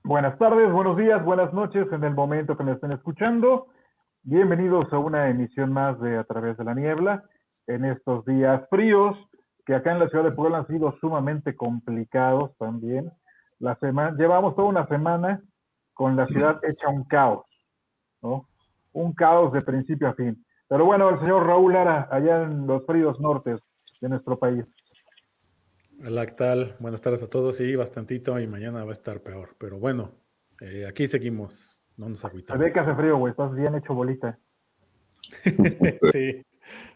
Buenas tardes, buenos días, buenas noches en el momento que me estén escuchando. Bienvenidos a una emisión más de A Través de la Niebla en estos días fríos que acá en la ciudad de Puebla han sido sumamente complicados también. Llevamos toda una semana con la ciudad hecha un caos, ¿no? Un caos de principio a fin. Pero bueno, el señor Raúl Lara, allá en los fríos nortes de nuestro país. Hola, ¿qué tal? Buenas tardes a todos. Sí, bastantito y mañana va a estar peor. Pero bueno, aquí seguimos, no nos Se ve agüitamos. que hace frío, güey, estás bien hecho bolita. Sí,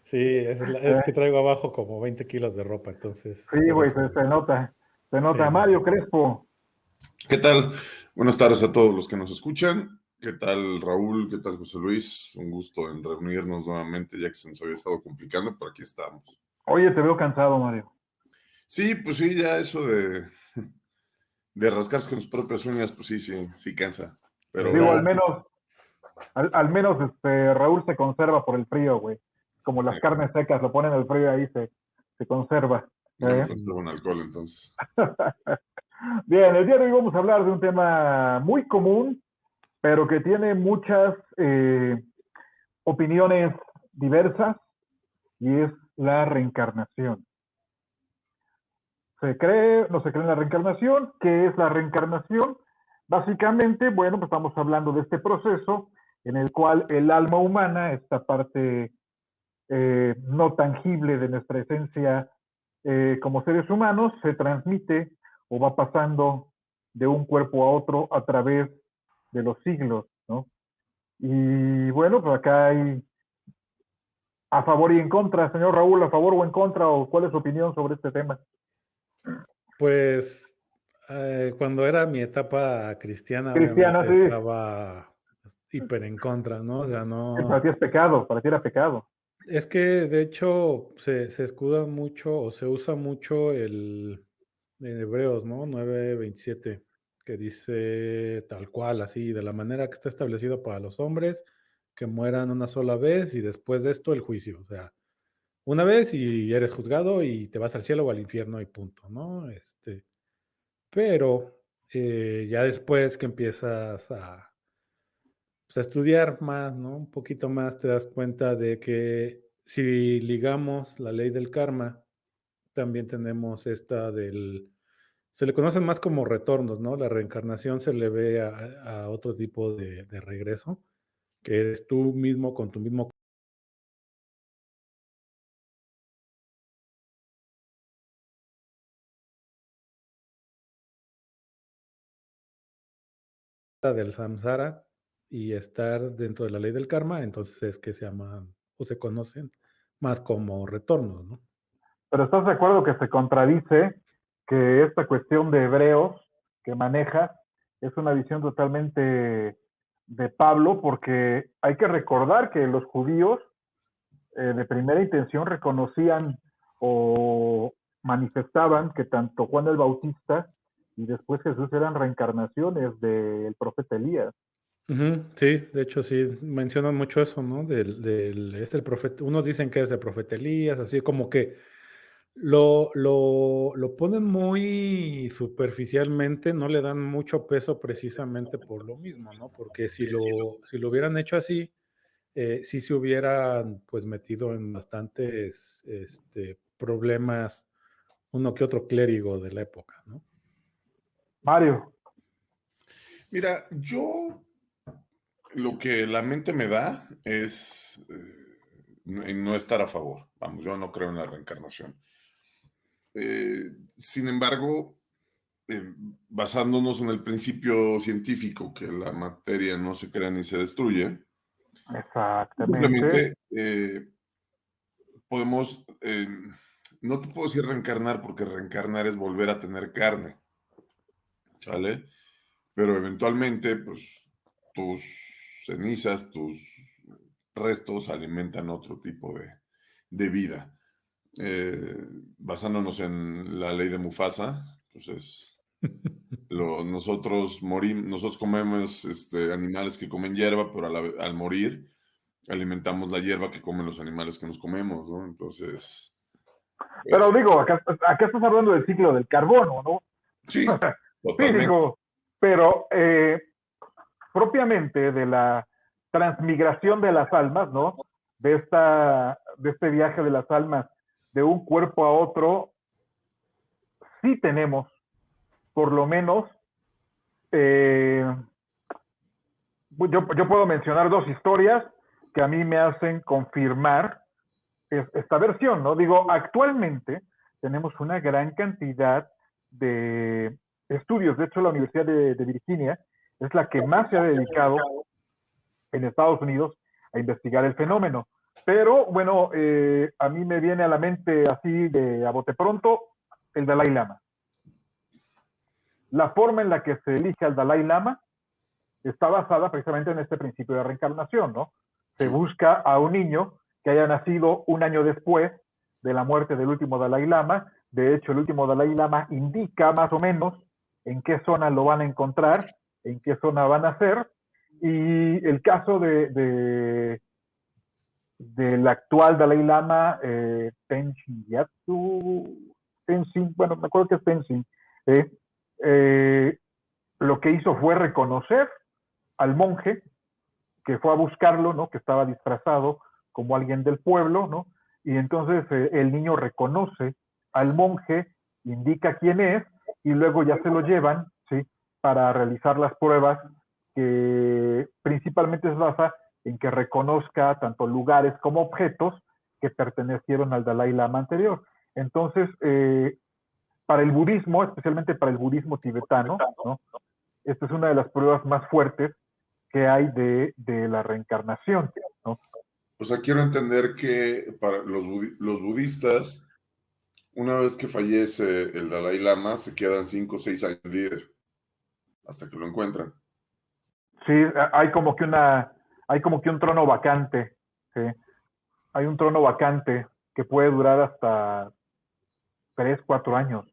sí, es que traigo abajo como 20 kilos de ropa, entonces Sí, se güey, se, resume. se nota. Se nota. Sí, sí, Mario sí. Crespo. ¿Qué tal? Buenas tardes a todos los que nos escuchan. ¿Qué tal, Raúl? ¿Qué tal, José Luis? Un gusto en reunirnos nuevamente, ya que se nos había estado complicando, pero aquí estamos. Oye, te veo cansado, Mario. Sí, pues sí, ya eso de rascarse con sus propias uñas, pues sí, sí, sí cansa. Digo, al Pero menos, al menos Raúl se conserva por el frío, güey. Como las eh, carnes secas, lo ponen en el frío y ahí se conserva. yo me ¿Eh? conservo en alcohol, entonces. Bien, el día de hoy vamos a hablar de un tema muy común, pero que tiene muchas opiniones diversas, y es la reencarnación. ¿Se cree, no se cree en la reencarnación? ¿Qué es la reencarnación? Básicamente, bueno, pues estamos hablando de este proceso en el cual el alma humana, esta parte no tangible de nuestra esencia como seres humanos, se transmite o va pasando de un cuerpo a otro a través de los siglos, ¿no? Y bueno, pues acá hay a favor y en contra. Señor Raúl, ¿a favor o en contra? ¿O cuál es su opinión sobre este tema? Pues cuando era mi etapa cristiana, Cristiana, obviamente sí. estaba hiper en contra, ¿no? O sea, Para no. ti es pecado, para ti era pecado. Es que de hecho se escuda mucho o se usa mucho el en Hebreos, ¿no? 9:27, que dice tal cual, así, de la manera que está establecido para los hombres, que mueran una sola vez y después de esto el juicio. O sea, una vez y eres juzgado y te vas al cielo o al infierno y punto, ¿no? Pero ya después que empiezas pues, a estudiar más, ¿no? Un poquito más te das cuenta de que si ligamos la ley del karma, también tenemos esta se le conocen más como retornos, ¿no? La reencarnación se le ve a otro tipo de regreso, que eres tú mismo con tu mismo del samsara y estar dentro de la ley del karma, entonces es que se llaman o se conocen más como retornos, ¿no? Pero ¿estás de acuerdo que se contradice que esta cuestión de hebreos que maneja es una visión totalmente de Pablo? Porque hay que recordar que los judíos de primera intención reconocían o manifestaban que tanto Juan el Bautista y después Jesús eran reencarnaciones del profeta Elías. Ujú, sí, de hecho sí, mencionan mucho eso, ¿no? El profeta, unos dicen que es el profeta Elías, así como que lo ponen muy superficialmente, no le dan mucho peso precisamente por lo mismo, ¿no? Porque si lo hubieran hecho así, sí se hubieran pues metido en bastantes problemas uno que otro clérigo de la época, ¿no? Mario, Mira, yo lo que la mente me da es no estar a favor. Vamos, yo no creo en la reencarnación. Sin embargo, eh, basándonos en el principio científico que la materia no se crea ni se destruye, exactamente. simplemente podemos, no te puedo decir reencarnar porque reencarnar es volver a tener carne, ¿sale? Pero eventualmente, pues tus cenizas, tus restos alimentan otro tipo de vida. Basándonos en la ley de Mufasa, pues nosotros comemos animales que comen hierba, pero al morir alimentamos la hierba que comen los animales que nos comemos, ¿no? Entonces, Pero eh, digo, acá estás hablando del ciclo del carbono, ¿no? sí, Sí, totalmente. digo, Pero propiamente de la transmigración de las almas, ¿no? De este viaje de las almas de un cuerpo a otro, sí tenemos, por lo menos, yo puedo mencionar 2 historias que a mí me hacen confirmar esta versión, ¿no? Digo, actualmente tenemos una gran cantidad de estudios. De hecho, la Universidad de Virginia es la que más se ha dedicado en Estados Unidos a investigar el fenómeno. Pero, bueno, a mí me viene a la mente así a bote pronto el Dalai Lama. La forma en la que se elige al Dalai Lama está basada precisamente en este principio de reencarnación, ¿no? Se busca a un niño que haya nacido un año después de la muerte del último Dalai Lama. De hecho, el último Dalai Lama indica más o menos en qué zona lo van a encontrar, en qué zona van a ser. Y el caso del actual Dalai Lama, Tenzin Gyatso, bueno, me acuerdo que es Tenzin, lo que hizo fue reconocer al monje que fue a buscarlo, ¿no? Que estaba disfrazado como alguien del pueblo, ¿no? Y entonces el niño reconoce al monje, indica quién es, y luego ya se lo llevan, ¿sí? Para realizar las pruebas que principalmente se basa en que reconozca tanto lugares como objetos que pertenecieron al Dalai Lama anterior. Entonces, para el budismo, especialmente para el budismo tibetano, ¿no? Esta es una de las pruebas más fuertes que hay de la reencarnación, ¿no? O sea, quiero entender que para los budistas, una vez que fallece el Dalai Lama, se quedan 5 o 6 años líder, hasta que lo encuentran. Sí, hay como que un trono vacante, ¿sí? Hay un trono vacante que puede durar hasta 3, 4 años,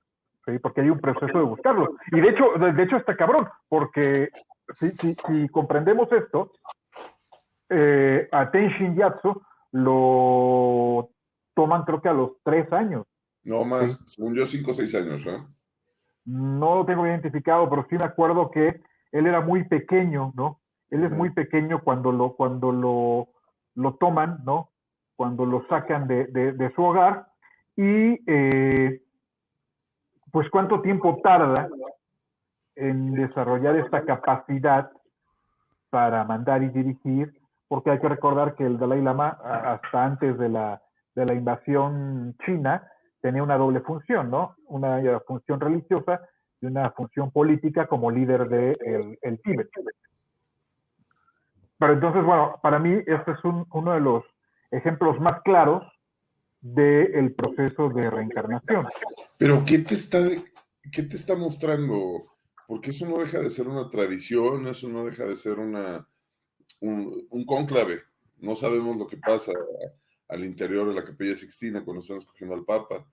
¿sí? Porque hay un proceso de buscarlo. Y de hecho está cabrón, porque si comprendemos esto, a Tenzin Gyatso lo toman creo que a los 3 años. No más, ¿sí? según yo, 5 o 6 años, ¿eh? No lo tengo identificado, pero sí me acuerdo que él era muy pequeño, ¿no? Él es muy pequeño cuando lo toman, ¿no? Cuando lo sacan de su hogar. Y pues cuánto tiempo tarda en desarrollar esta capacidad para mandar y dirigir, porque hay que recordar que el Dalai Lama, hasta antes de la invasión china, tenía una doble función, ¿no? Una función religiosa y una función política como líder del Tíbet. Pero entonces, bueno, para mí este es uno de los ejemplos más claros del proceso de reencarnación. Pero ¿qué te está mostrando? Porque eso no deja de ser una tradición, eso no deja de ser un cónclave. No sabemos lo que pasa al interior de la Capilla Sixtina cuando están escogiendo al Papa.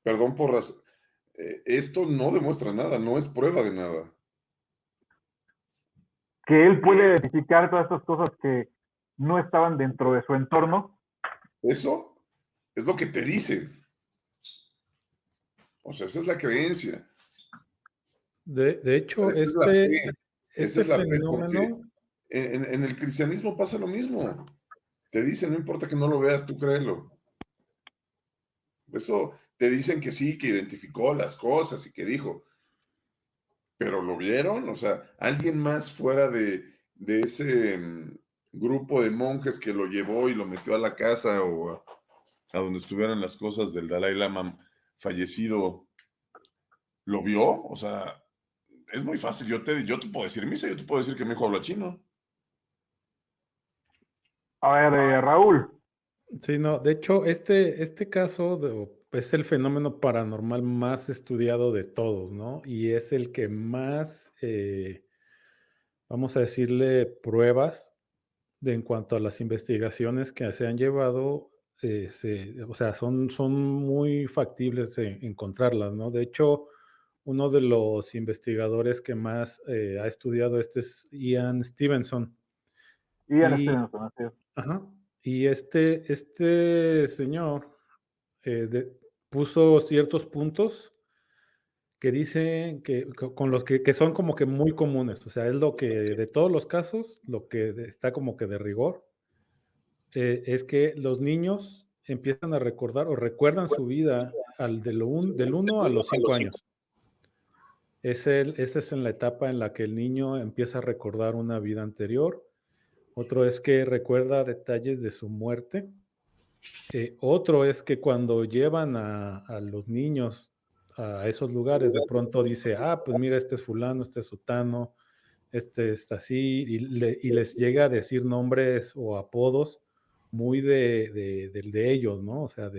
Perdón por esto no demuestra nada, no es prueba de nada. Que él puede identificar todas estas cosas que no estaban dentro de su entorno. Eso es lo que te dicen. O sea, esa es la creencia. De hecho, Esa es la fe. Ese Es la fenómeno... fe, porque en el cristianismo pasa lo mismo. Te dicen, no importa que no lo veas, tú créelo. Eso te dicen que sí, que identificó las cosas y que dijo. Pero ¿lo vieron? O sea, alguien más fuera de ese grupo de monjes que lo llevó y lo metió a la casa o a donde estuvieran las cosas del Dalai Lama fallecido, ¿lo vio? O sea, es muy fácil. Yo te puedo decir misa, yo te puedo decir que mi hijo habla chino. A ver, Raúl. Sí, no, de hecho, este caso es el fenómeno paranormal más estudiado de todos, ¿no? Y es el que más, vamos a decirle, pruebas en cuanto a las investigaciones que se han llevado, o sea, son muy factibles encontrarlas, ¿no? De hecho, uno de los investigadores que más ha estudiado es Ian Stevenson. Ian Stevenson, así es. Ajá. Y este señor puso ciertos puntos que dicen que con los que son como que muy comunes, o sea, es lo que de todos los casos, lo que está como que de rigor, es que los niños empiezan a recordar o recuerdan su vida del 1 a los 5 años. Esa es en la etapa en la que el niño empieza a recordar una vida anterior. Otro es que recuerda detalles de su muerte. Otro es que cuando llevan a los niños a esos lugares, de pronto dice, pues mira, este es fulano, este es sutano, este es así, y les llega a decir nombres o apodos muy de ellos, ¿no? O sea,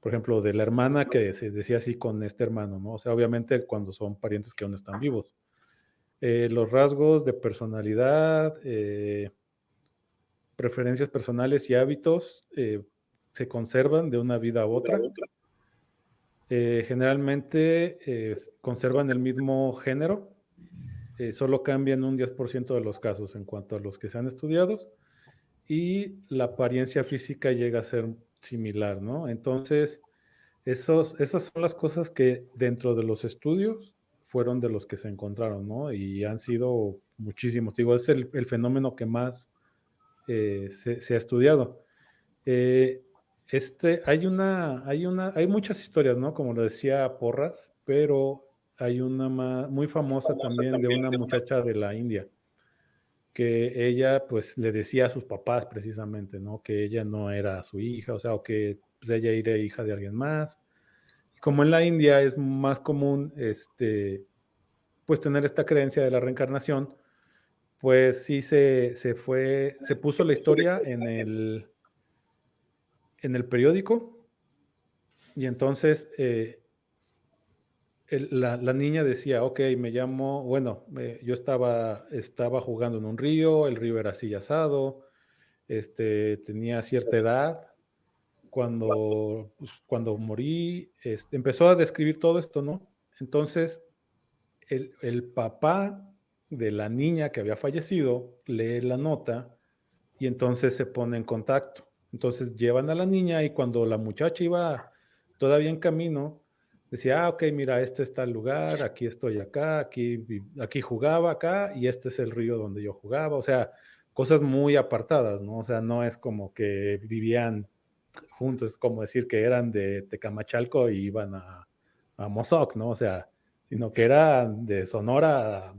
por ejemplo, de la hermana que se decía así con este hermano, ¿no? O sea, obviamente cuando son parientes que aún están vivos. Los rasgos de personalidad, preferencias personales y hábitos se conservan de una vida a otra. Generalmente conservan el mismo género, solo cambian un 10% de los casos en cuanto a los que se han estudiado y la apariencia física llega a ser similar, ¿no? Entonces, esas son las cosas que dentro de los estudios fueron de los que se encontraron, ¿no? Y han sido muchísimos. Digo, es el fenómeno que más se ha estudiado. Hay muchas historias, ¿no? Como lo decía Porras, pero hay una muy famosa también de una muchacha de la India, que ella pues le decía a sus papás precisamente, ¿no? Que ella no era su hija, o sea, o que pues, ella era hija de alguien más. Y como en la India es más común, pues tener esta creencia de la reencarnación, pues sí se puso la historia en el periódico y entonces la niña decía, ok, me llamo, bueno, yo estaba jugando en un río, el río era así asado, tenía cierta edad, cuando morí, empezó a describir todo esto, ¿no? Entonces, el papá de la niña que había fallecido lee la nota y entonces se pone en contacto. Entonces llevan a la niña y cuando la muchacha iba todavía en camino, decía, ok, mira, este está el lugar, aquí estoy acá, aquí jugaba acá y este es el río donde yo jugaba. O sea, cosas muy apartadas, ¿no? O sea, no es como que vivían juntos, es como decir que eran de Tecamachalco y iban a Mozoc, ¿no? O sea, sino que eran de Sonora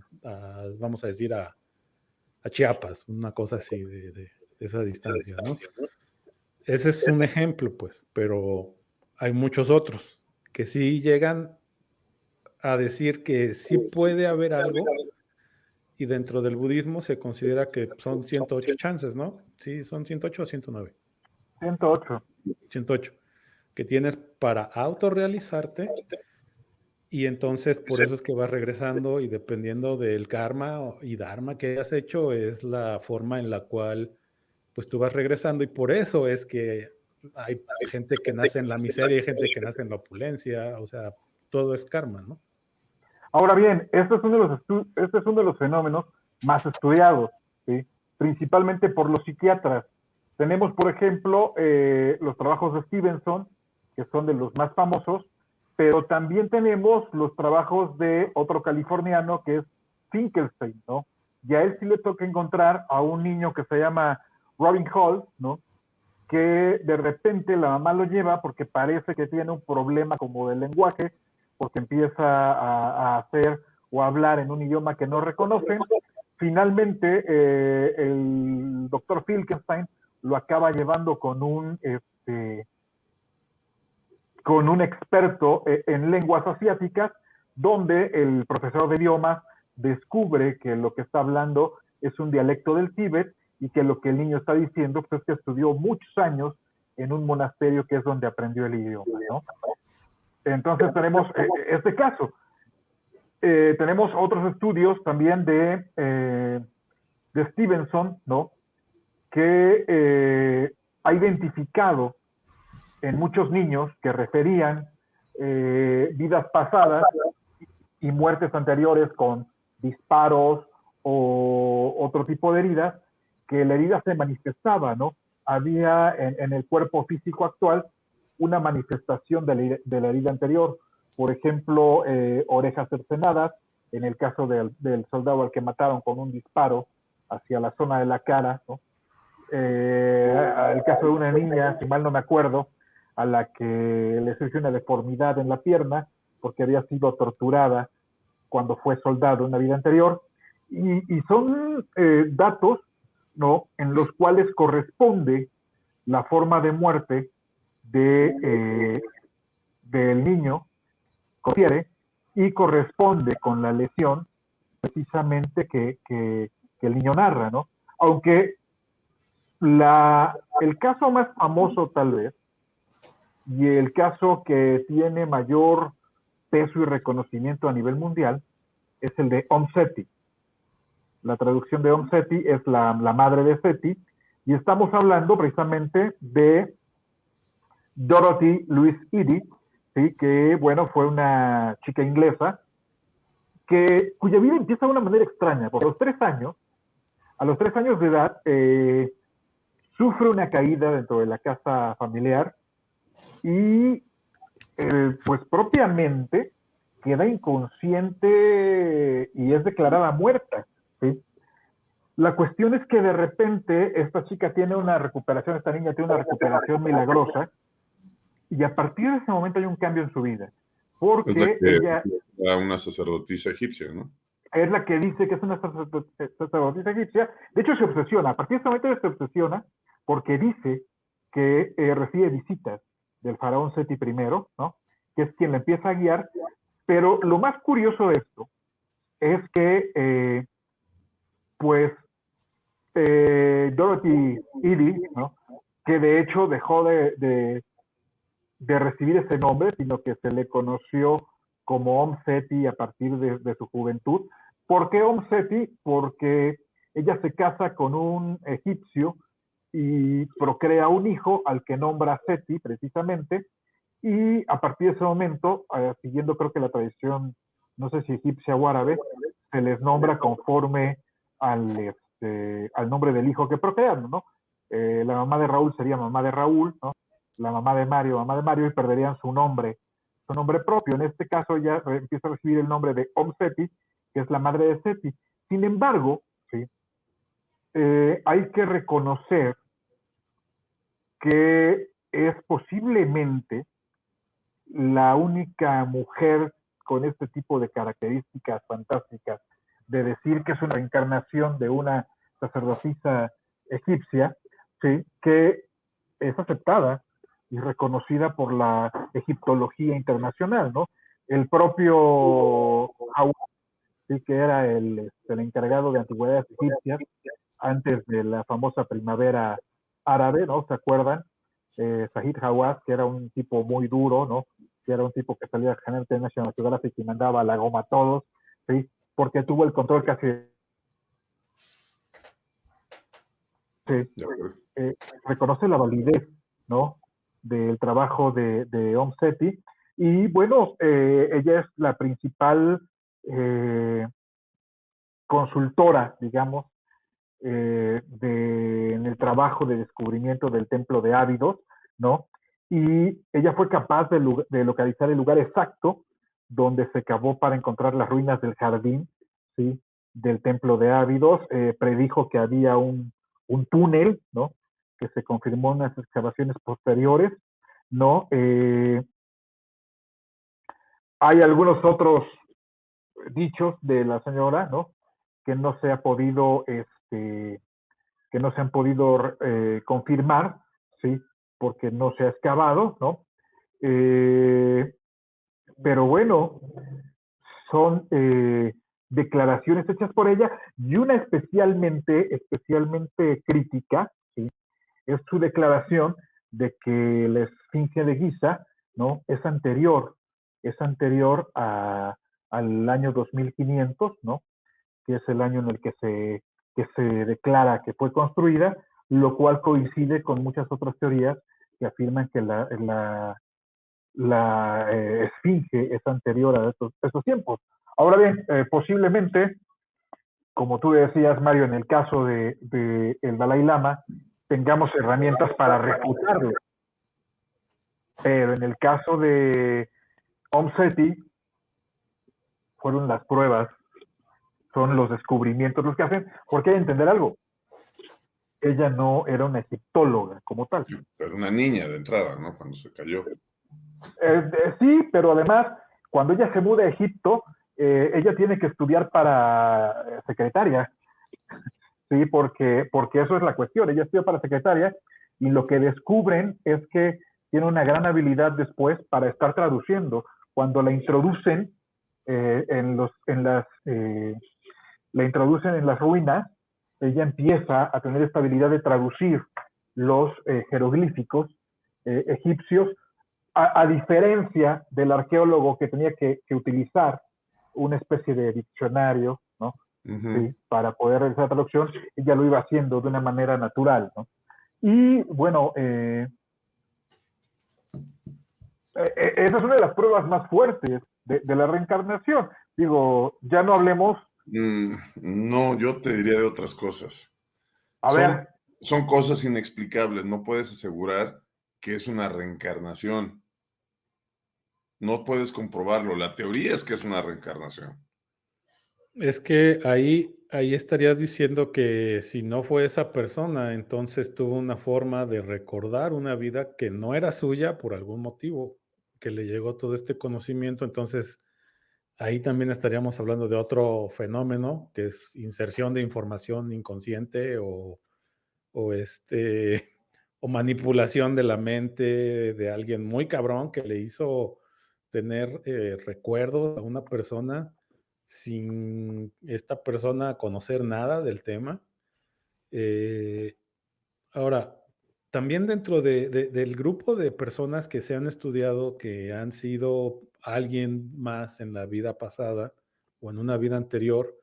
vamos a decir, a Chiapas, una cosa así de esa distancia, ¿no? Ese es un ejemplo, pues, pero hay muchos otros que sí llegan a decir que sí puede haber algo y dentro del budismo se considera que son 108 chances, ¿no? Sí, son 108 o 109. 108. 108, que tienes para autorrealizarte y entonces por eso es que vas regresando y dependiendo del karma y dharma que hayas hecho es la forma en la cual pues tú vas regresando y por eso es que hay gente que nace en la miseria y gente que nace en la opulencia, o sea, todo es karma, ¿no? Ahora bien, este es uno de los fenómenos más estudiados, ¿sí? Principalmente por los psiquiatras. Tenemos, por ejemplo, los trabajos de Stevenson, que son de los más famosos, pero también tenemos los trabajos de otro californiano que es Finkelstein, ¿no? Y a él sí le toca encontrar a un niño que se llama Robin Hall, ¿no? Que de repente la mamá lo lleva porque parece que tiene un problema como de lenguaje, porque empieza a hacer o a hablar en un idioma que no reconocen. Finalmente, el doctor Finkelstein lo acaba llevando con un experto en lenguas asiáticas, donde el profesor de idiomas descubre que lo que está hablando es un dialecto del Tíbet y que lo que el niño está diciendo pues, es que estudió muchos años en un monasterio que es donde aprendió el idioma, ¿no? Entonces tenemos este caso. Tenemos otros estudios también de Stevenson, ¿no? Que ha identificado en muchos niños que referían vidas pasadas y muertes anteriores con disparos o otro tipo de heridas, que la herida se manifestaba, ¿no? Había en el cuerpo físico actual una manifestación de la herida anterior. por ejemplo, orejas cercenadas, en el caso del soldado al que mataron con un disparo hacia la zona de la cara, ¿no? El caso de una niña, si mal no me acuerdo, a la que le surgió una deformidad en la pierna porque había sido torturada cuando fue soldado en una vida anterior, y son datos, ¿no?, en los cuales corresponde la forma de muerte del niño, confiere, y corresponde con la lesión precisamente que el niño narra, ¿no? Aunque el caso más famoso tal vez, y el caso que tiene mayor peso y reconocimiento a nivel mundial, es el de Om Seti. La traducción de Om Seti es la madre de Seti, y estamos hablando precisamente de Dorothy Louise Eddy, ¿sí? Que, bueno, fue una chica inglesa cuya vida empieza de una manera extraña, porque a los 3 años de edad, sufre una caída dentro de la casa familiar y, pues propiamente, queda inconsciente y es declarada muerta, ¿sí? La cuestión es que de repente esta niña tiene una recuperación milagrosa, y a partir de ese momento hay un cambio en su vida, porque ella era una sacerdotisa egipcia, ¿no? Es la que dice que es una sacerdotisa egipcia. De hecho, se obsesiona. A partir de ese momento se obsesiona porque dice que recibe visitas del faraón Seti I, ¿no?, que es quien le empieza a guiar. Pero lo más curioso de esto es que, Dorothy Eddy, ¿no?, que de hecho dejó de recibir ese nombre, sino que se le conoció como Om Seti a partir de su juventud. ¿Por qué Om Seti? Porque ella se casa con un egipcio y procrea un hijo al que nombra Seti precisamente, y a partir de ese momento, siguiendo creo que la tradición, no sé si egipcia o árabe, se les nombra conforme al nombre del hijo que procrearon, ¿no? La mamá de Raúl sería mamá de Raúl, ¿no? La mamá de Mario, y perderían su nombre propio. En este caso ella empieza a recibir el nombre de Om Seti, que es la madre de Seti. Sin embargo, ¿sí?, hay que reconocer que es posiblemente la única mujer con este tipo de características fantásticas de decir que es una reencarnación de una sacerdotisa egipcia, ¿sí?, que es aceptada y reconocida por la egiptología internacional, ¿no? El propio Hawat, ¿sí?, que era el encargado de antigüedades egipcias antes de la famosa primavera árabe, ¿no? ¿Se acuerdan? Zahid Hawass, que era un tipo muy duro, ¿no?, que era un tipo que salía generalmente de National Geographic y mandaba a la goma a todos, ¿sí?, porque tuvo el control casi. Sí, reconoce la validez, ¿no?, del trabajo de Om Seti, y bueno, ella es la principal consultora, digamos, en el trabajo de descubrimiento del templo de Ábidos, ¿no? Y ella fue capaz de localizar el lugar exacto donde se cavó para encontrar las ruinas del jardín, ¿sí?, del templo de Ábidos. Predijo que había un túnel, ¿no?, que se confirmó en las excavaciones posteriores, ¿no? Hay algunos otros dichos de la señora, ¿no?, que no se ha podido confirmar, ¿sí?, porque no se ha excavado, ¿no? Pero bueno, son declaraciones hechas por ella, y una especialmente crítica, ¿sí?, es su declaración de que la Esfinge de Giza, ¿no?, es anterior al año 2500, ¿no?, que es el año en el que se declara que fue construida, lo cual coincide con muchas otras teorías que afirman que la Esfinge es anterior a estos tiempos. Ahora bien, posiblemente, como tú decías, Mario, en el caso de el Dalai Lama, tengamos herramientas para refutarlo. Pero en el caso de Seti fueron las pruebas, son los descubrimientos los que hacen, porque hay que entender algo. Ella no era una egiptóloga como tal. Era una niña de entrada, ¿no? Cuando se cayó. Sí, pero además, cuando ella se muda a Egipto, ella tiene que estudiar para secretaria, ¿sí? Porque eso es la cuestión. Ella estudia para secretaria y lo que descubren es que tiene una gran habilidad después para estar traduciendo. Cuando la introducen la introducen en las ruinas, ella empieza a tener esta habilidad de traducir los jeroglíficos egipcios, a diferencia del arqueólogo que tenía que utilizar una especie de diccionario, ¿no? Sí, para poder realizar la traducción, ella lo iba haciendo de una manera natural, ¿no? Y bueno, esa es una de las pruebas más fuertes de la reencarnación. Digo, ya no hablemos. No, yo te diría de otras cosas. A ver. Son cosas inexplicables, no puedes asegurar que es una reencarnación. No puedes comprobarlo. La teoría es que es una reencarnación. Es que ahí estarías diciendo que si no fue esa persona, entonces tuvo una forma de recordar una vida que no era suya por algún motivo, que le llegó todo este conocimiento. Entonces, ahí también estaríamos hablando de otro fenómeno, que es inserción de información inconsciente o o manipulación de la mente de alguien muy cabrón que le hizo tener recuerdos a una persona sin esta persona conocer nada del tema. Eh, Ahora, también dentro del grupo de personas que se han estudiado que han sido alguien más en la vida pasada o en una vida anterior,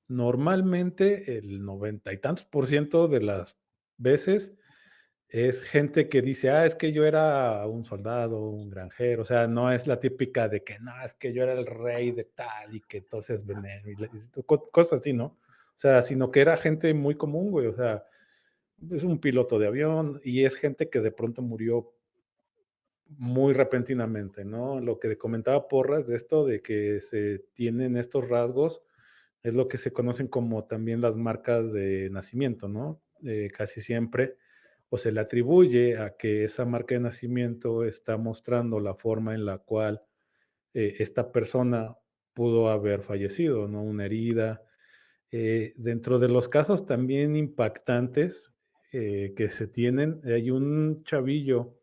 normalmente el 90 y tantos por ciento de las veces es gente que dice, es que yo era un soldado, un granjero, o sea, no es la típica de que, no, es que yo era el rey de tal y que entonces veneno, cosas así, ¿no? O sea, sino que era gente muy común, güey, o sea, es un piloto de avión y es gente que de pronto murió muy repentinamente, ¿no? Lo que comentaba Porras de esto de que se tienen estos rasgos es lo que se conocen como también las marcas de nacimiento, ¿no? Casi siempre o se le atribuye a que esa marca de nacimiento está mostrando la forma en la cual esta persona pudo haber fallecido, ¿no? Una herida. Dentro de los casos también impactantes que se tienen, hay un chavillo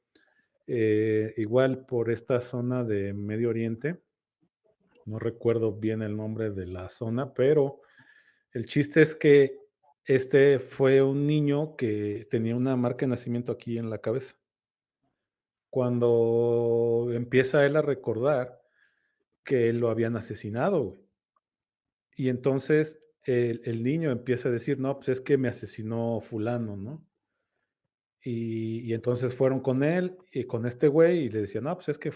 igual por esta zona de Medio Oriente, no recuerdo bien el nombre de la zona, pero el chiste es que este fue un niño que tenía una marca de nacimiento aquí en la cabeza. Cuando empieza él a recordar que lo habían asesinado, güey. Y entonces el niño empieza a decir, no, pues es que me asesinó fulano, ¿no? Y entonces fueron con él y con este güey y le decían, no, pues es que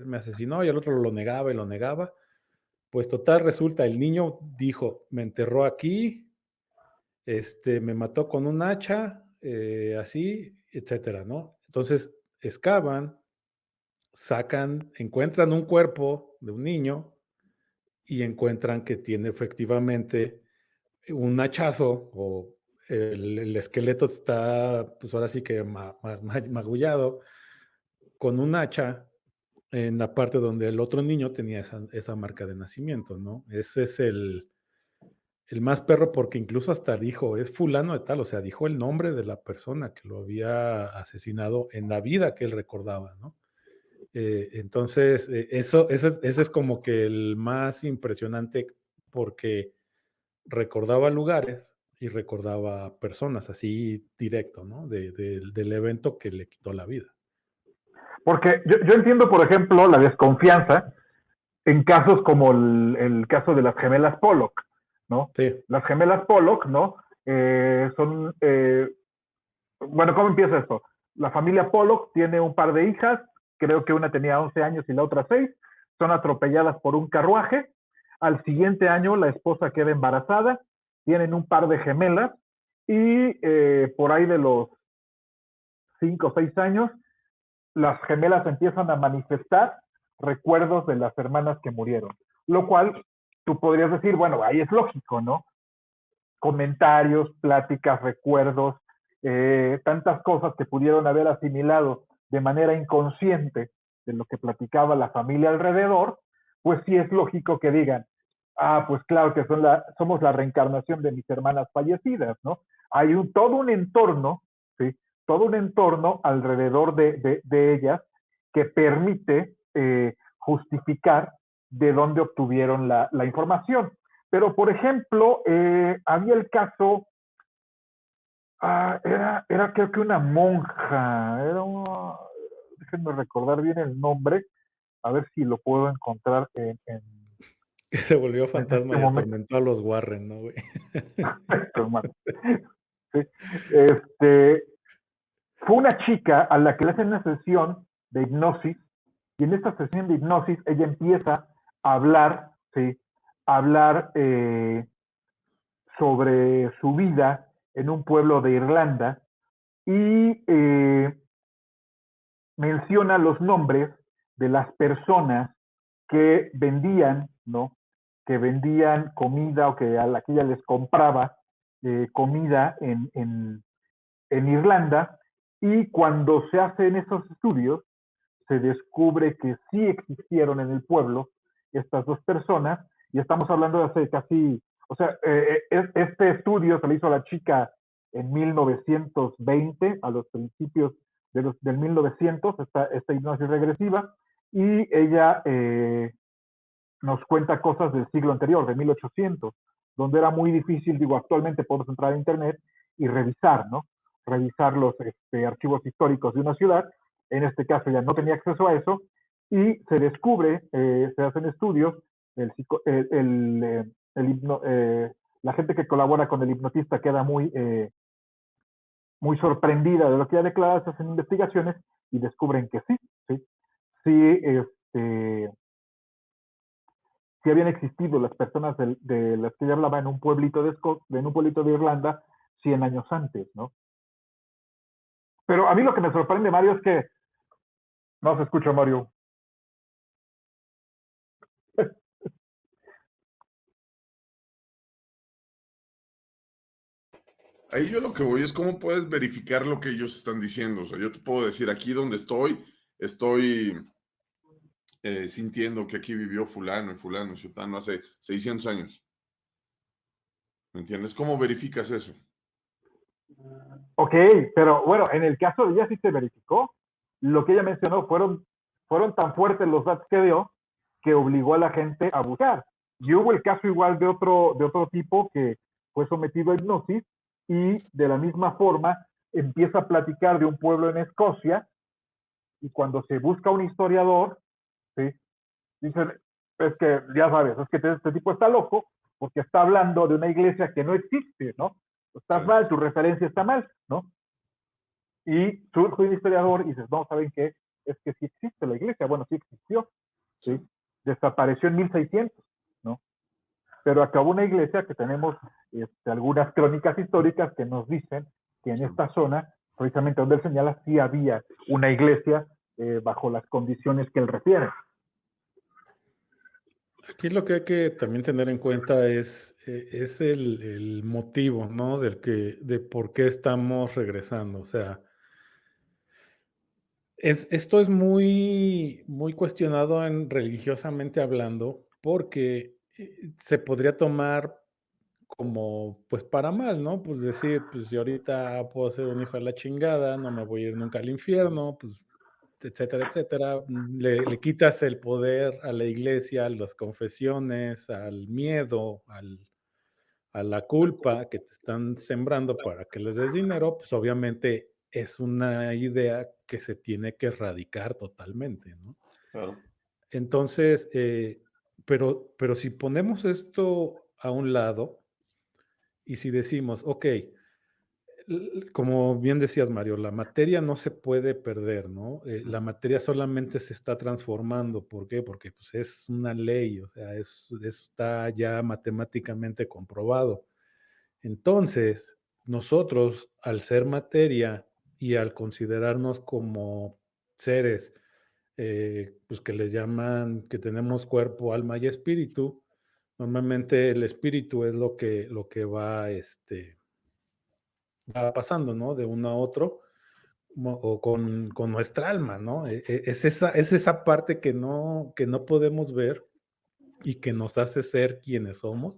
me asesinó y el otro lo negaba y lo negaba. Pues total, resulta, el niño dijo, me enterró aquí, me mató con un hacha, así, etcétera, ¿no? Entonces excavan, encuentran un cuerpo de un niño y encuentran que tiene efectivamente un hachazo o el esqueleto está, pues ahora sí que magullado con un hacha en la parte donde el otro niño tenía esa marca de nacimiento, ¿no? Ese es el más perro porque incluso hasta dijo, es fulano de tal, o sea, dijo el nombre de la persona que lo había asesinado en la vida que él recordaba, ¿no? Entonces, ese es como que el más impresionante porque recordaba lugares y recordaba personas así directo, ¿no? Del evento que le quitó la vida. Porque yo entiendo, por ejemplo, la desconfianza en casos como el caso de las gemelas Pollock, ¿no? Sí. Las gemelas Pollock, ¿no? Son, bueno, ¿cómo empieza esto? La familia Pollock tiene un par de hijas, creo que una tenía 11 años y la otra 6, son atropelladas por un carruaje, al siguiente año la esposa queda embarazada, tienen un par de gemelas y por ahí de los 5 o 6 años las gemelas empiezan a manifestar recuerdos de las hermanas que murieron. Lo cual tú podrías decir, bueno, ahí es lógico, ¿no? Comentarios, pláticas, recuerdos, tantas cosas que pudieron haber asimilado de manera inconsciente de lo que platicaba la familia alrededor, pues sí es lógico que digan, pues claro que somos la reencarnación de mis hermanas fallecidas, ¿no? Hay todo un entorno, ¿sí? Todo un entorno alrededor de ellas que permite justificar de dónde obtuvieron la información. Pero, por ejemplo, había el caso, era creo que una monja, déjenme recordar bien el nombre, a ver si lo puedo encontrar Se volvió en este fantasma y momento. atormentó a los Warren, ¿no, güey? Sí. Fue una chica a la que le hacen una sesión de hipnosis, y en esta sesión de hipnosis ella empieza a hablar, ¿sí? A hablar sobre su vida en un pueblo de Irlanda y menciona los nombres de las personas que vendían, ¿no? Que vendían comida o que a la que ella les compraba comida en Irlanda, y cuando se hacen esos estudios se descubre que sí existieron en el pueblo estas dos personas, y estamos hablando de hace casi, o sea, este estudio se le hizo a la chica en 1920, a los principios del 1900, esta hipnosis regresiva, y ella nos cuenta cosas del siglo anterior, de 1800, donde era muy difícil, digo, actualmente podemos entrar a internet y revisar, ¿no? Revisar los archivos históricos de una ciudad. En este caso ya no tenía acceso a eso, y se descubre, se hacen estudios, la gente que colabora con el hipnotista queda muy sorprendida de lo que ha declarado, se hacen investigaciones y descubren que sí, sí, sí, si habían existido las personas de las que ella hablaba en un pueblito en un pueblito de Irlanda 100 años antes, ¿no? Pero a mí lo que me sorprende, Mario, es que no se escucha, Mario. Ahí yo lo que voy es cómo puedes verificar lo que ellos están diciendo. O sea, yo te puedo decir aquí donde estoy sintiendo que aquí vivió fulano y fulano y sutano hace 600 años. ¿Me entiendes? ¿Cómo verificas eso? Ok, pero bueno, en el caso de ella sí se verificó. Lo que ella mencionó fueron tan fuertes los datos que dio que obligó a la gente a buscar. Y hubo el caso igual de otro tipo que fue sometido a hipnosis y de la misma forma empieza a platicar de un pueblo en Escocia, y cuando se busca un historiador, ¿sí? Dicen, es que ya sabes, es que este tipo está loco porque está hablando de una iglesia que no existe, ¿no? Estás Sí. mal, tu referencia está mal, ¿no? Y surge un historiador y dices, no, ¿saben qué? Es que sí existe la iglesia. Bueno, sí existió, ¿sí? Desapareció en 1600, ¿no? Pero acabó una iglesia que tenemos algunas crónicas históricas que nos dicen que en esta zona, precisamente donde él señala, sí había una iglesia bajo las condiciones que él refiere. Aquí lo que hay que también tener en cuenta es el motivo, ¿no? De por qué estamos regresando. O sea, esto es muy, muy cuestionado religiosamente hablando, porque se podría tomar como, pues para mal, ¿no? Pues decir, pues yo ahorita puedo ser un hijo de la chingada, no me voy a ir nunca al infierno, pues etcétera, etcétera. Le quitas el poder a la iglesia, a las confesiones, al miedo, a la culpa que te están sembrando para que les des dinero, pues obviamente es una idea que se tiene que erradicar totalmente, ¿no? Claro. Entonces, pero si ponemos esto a un lado y si decimos, ok, como bien decías, Mario, la materia no se puede perder, ¿no? La materia solamente se está transformando. ¿Por qué? Porque pues, es una ley, o sea, está ya matemáticamente comprobado. Entonces, nosotros, al ser materia y al considerarnos como seres pues que les llaman que tenemos cuerpo, alma y espíritu. Normalmente el espíritu es lo que va, va pasando, ¿no? De uno a otro, o con nuestra alma, ¿no? Es esa parte que no podemos ver y que nos hace ser quienes somos,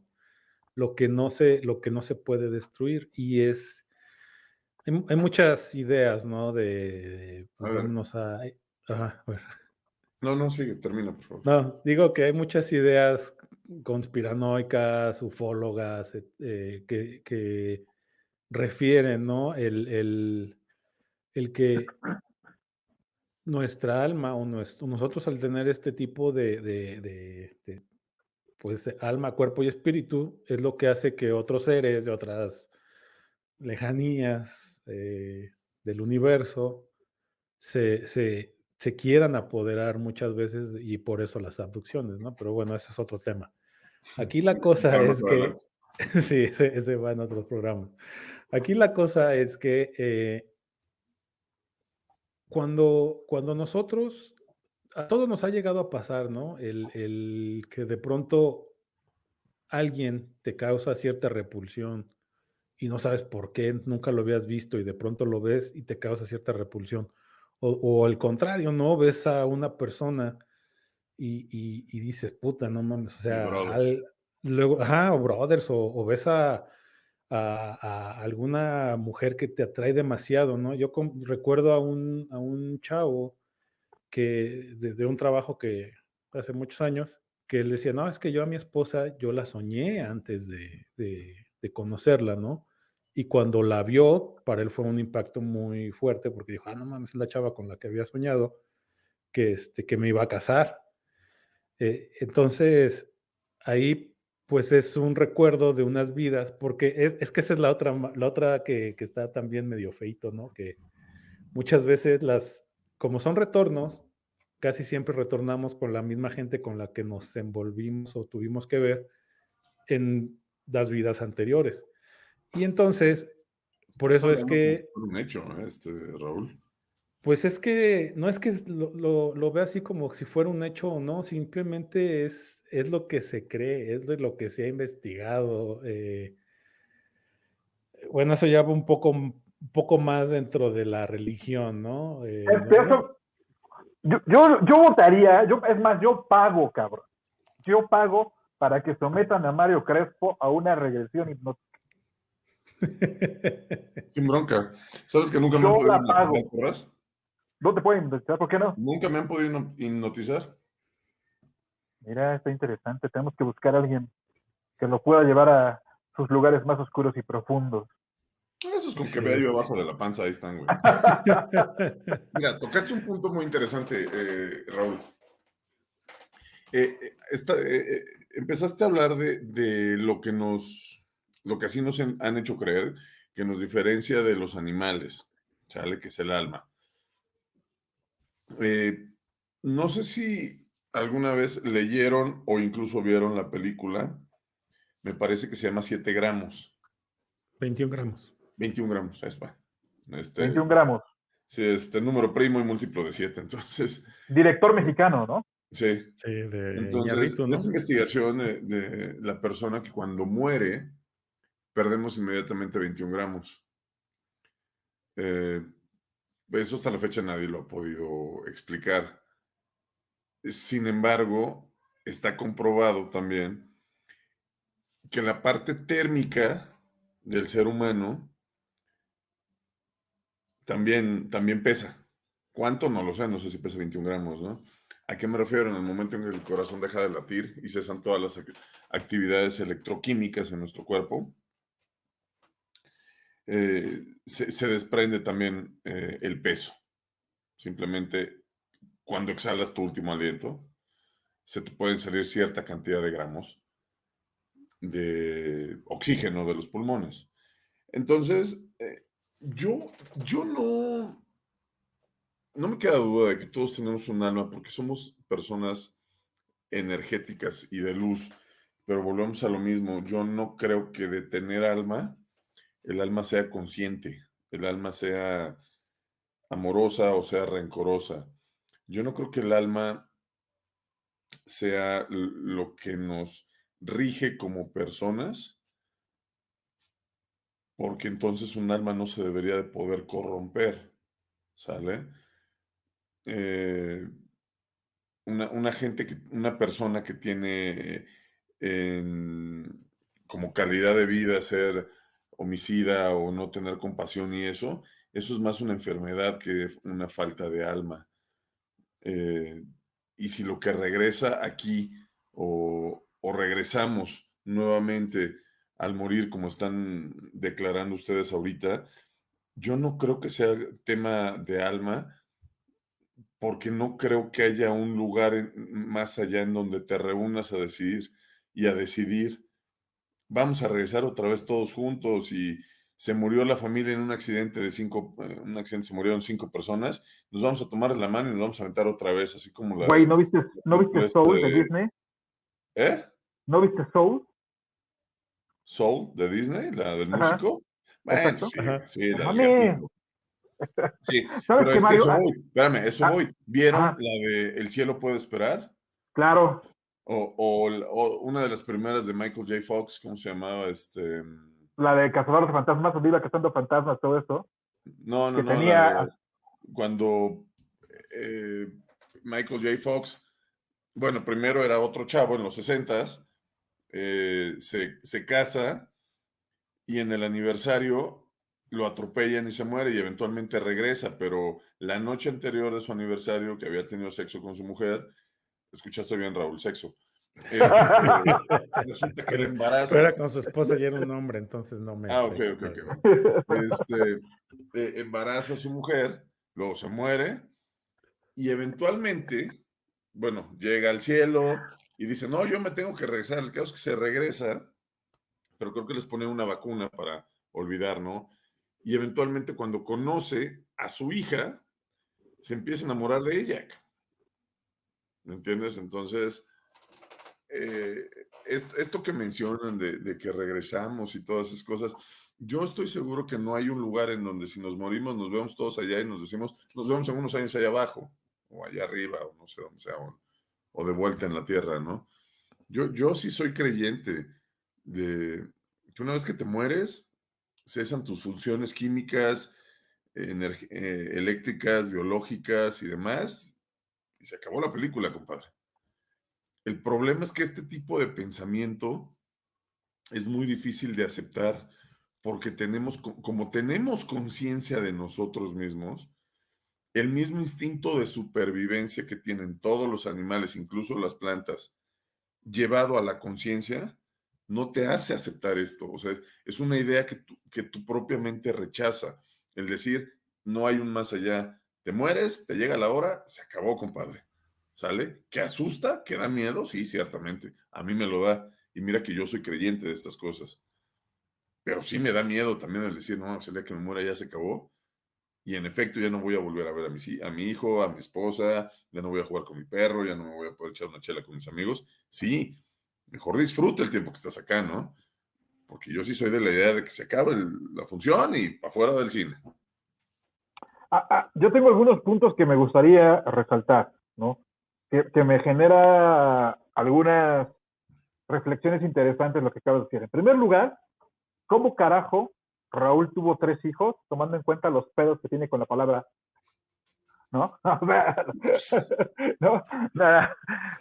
lo que no se puede destruir. Y hay muchas ideas, ¿no? A Pues ver, vámonos a... Ajá, a ver. no, sigue, termina, por favor. No, digo que hay muchas ideas conspiranoicas, ufólogas, que refieren, ¿no? El que nuestra alma o nosotros al tener este tipo pues, alma, cuerpo y espíritu, es lo que hace que otros seres de otras lejanías del universo se quieran apoderar muchas veces y por eso las abducciones, ¿no? Pero bueno, ese es otro tema. Aquí la cosa Para más es que, adelante. sí, ese va en otros programas. Aquí la cosa es que cuando nosotros, a todos nos ha llegado a pasar, ¿no? El que de pronto alguien te causa cierta repulsión y no sabes por qué, nunca lo habías visto y de pronto lo ves y te causa cierta repulsión. O al contrario, ¿no? Ves a una persona y dices, puta, no mames, o Mi sea, brother. luego, ajá, o brothers, o ves a alguna mujer que te atrae demasiado, ¿no? Yo recuerdo a un chavo que de un trabajo que hace muchos años, que él decía, no, es que yo a mi esposa, yo la soñé antes de conocerla, ¿no? Y cuando la vio, para él fue un impacto muy fuerte porque dijo, no mames, es la chava con la que había soñado, que me iba a casar. Entonces, ahí pues es un recuerdo de unas vidas, porque es que esa es la otra que está también medio feito, ¿no? Que muchas veces como son retornos, casi siempre retornamos con la misma gente con la que nos envolvimos o tuvimos que ver en las vidas anteriores. Y entonces, por Estás eso es hablando como si que, fuera un hecho, Raúl. pues es que no es que lo vea así como si fuera un hecho o no, simplemente es lo que se cree, es de lo que se ha investigado. Bueno, eso ya va un poco más dentro de la religión, ¿no? Eso, yo votaría, es más, yo pago, cabrón. Yo pago para que sometan a Mario Crespo a una regresión hipnótica. Sin bronca. ¿Sabes que nunca me han Yo podido la hipnotizar, pago. Porras? ¿No te pueden investigar? ¿Por qué no? Nunca me han podido hipnotizar. Mira, está interesante. Tenemos que buscar a alguien que lo pueda llevar a sus lugares más oscuros y profundos. Eso es con que vea Sí. yo abajo de la panza, ahí están, güey. Mira, tocaste un punto muy interesante, Raúl. Empezaste a hablar de lo que así nos han hecho creer, que nos diferencia de los animales, ¿sale? Que es el alma. Eh, no sé si alguna vez leyeron o incluso vieron la película, me parece que se llama 7 gramos, 21 gramos. 21 gramos, es va. 21 gramos. Sí, número primo y múltiplo de 7, entonces, Director mexicano, ¿no? sí. Sí, de Entonces, Iñárritu, esa ¿no? investigación de la persona que cuando muere, perdemos inmediatamente 21 gramos. Eh, Eso hasta la fecha nadie lo ha podido explicar. Sin embargo, está comprobado también que la parte térmica del ser humano también pesa. ¿Cuánto? No lo sé, no sé si pesa 21 gramos, ¿no? ¿A qué me refiero? En el momento en que el corazón deja de latir y cesan todas las actividades electroquímicas en nuestro cuerpo, se desprende también el peso. Simplemente cuando exhalas tu último aliento, se te pueden salir cierta cantidad de gramos de oxígeno de los pulmones. Entonces, yo no me queda duda de que todos tenemos un alma porque somos personas energéticas y de luz, pero volvemos a lo mismo. Yo no creo que de tener alma, el alma sea consciente, el alma sea amorosa o sea rencorosa. Yo no creo que el alma sea lo que nos rige como personas, porque entonces un alma no se debería de poder corromper, ¿sale? Eh, una persona que tiene como calidad de vida ser homicida o no tener compasión y eso es más una enfermedad que una falta de alma. Eh, y si lo que regresa aquí o regresamos nuevamente al morir, como están declarando ustedes ahorita, yo no creo que sea tema de alma, porque no creo que haya un lugar más allá en donde te reúnas a decidir y a decidir, vamos a regresar otra vez todos juntos y se murió la familia en un accidente un accidente, se murieron 5 personas, nos vamos a tomar la mano y nos vamos a aventar otra vez, así como Güey, ¿no viste, la no viste película esta Soul de de, Disney? ¿eh? ¿No viste Soul? Soul de Disney, la del Ajá, músico. Bueno, exacto. sí, Ajá. sí, No la del mames. gatito. Sí, ¿Sabes pero qué, es que Mario? eso voy, espérame, eso Ah, voy. ¿Vieron ajá, la de El cielo puede esperar? claro. O una de las primeras de Michael J. Fox, ¿cómo se llamaba? La de Cazadores de Fantasmas, Viva Cazando Fantasmas, todo esto. No, no, Que no, la de tenía, cuando eh, Michael J. Fox, bueno, primero era otro chavo en los 60s, se casa y en el aniversario lo atropellan y se muere y eventualmente regresa, pero la noche anterior de su aniversario, que había tenido sexo con su mujer, escuchaste bien, Raúl, sexo. Resulta que le Pero embaraza. era con su esposa y era un hombre, entonces no me Ah, ok, fue. ok, ok, bueno. Embaraza a su mujer, luego se muere y eventualmente, bueno, llega al cielo y dice, no, yo me tengo que regresar. El caso es que se regresa, pero creo que les ponen una vacuna para olvidar, ¿no? Y eventualmente cuando conoce a su hija, se empieza a enamorar de ella. ¿Me entiendes? Entonces, eh, esto que mencionan de que regresamos y todas esas cosas, yo estoy seguro que no hay un lugar en donde si nos morimos nos vemos todos allá y nos decimos, nos vemos en unos años allá abajo, o allá arriba, o no sé dónde sea, o de vuelta en la tierra, ¿no? Yo sí soy creyente de que una vez que te mueres, cesan tus funciones químicas, eléctricas, biológicas y demás, y se acabó la película, compadre. El problema es que este tipo de pensamiento es muy difícil de aceptar porque como tenemos conciencia de nosotros mismos, el mismo instinto de supervivencia que tienen todos los animales, incluso las plantas, llevado a la conciencia, no te hace aceptar esto. O sea, es una idea que tu propia mente rechaza. El decir, no hay un más allá. Te mueres, te llega la hora, se acabó, compadre. ¿Sale? ¿Que asusta? ¿Que da miedo? Sí, ciertamente. A mí me lo da. Y mira que yo soy creyente de estas cosas. Pero sí me da miedo también el decir, no, pues el día que me muera ya se acabó. Y en efecto, ya no voy a volver a ver a mi hijo, a mi esposa, ya no voy a jugar con mi perro, ya no me voy a poder echar una chela con mis amigos. Sí, mejor disfruta el tiempo que estás acá, ¿no? Porque yo sí soy de la idea de que se acabe la función y para afuera del cine. Yo tengo algunos puntos que me gustaría resaltar, ¿no? Que me genera algunas reflexiones interesantes lo que acabas de decir. En primer lugar, ¿cómo carajo Raúl tuvo 3 hijos, tomando en cuenta los pedos que tiene con la palabra, ¿no? ¿No?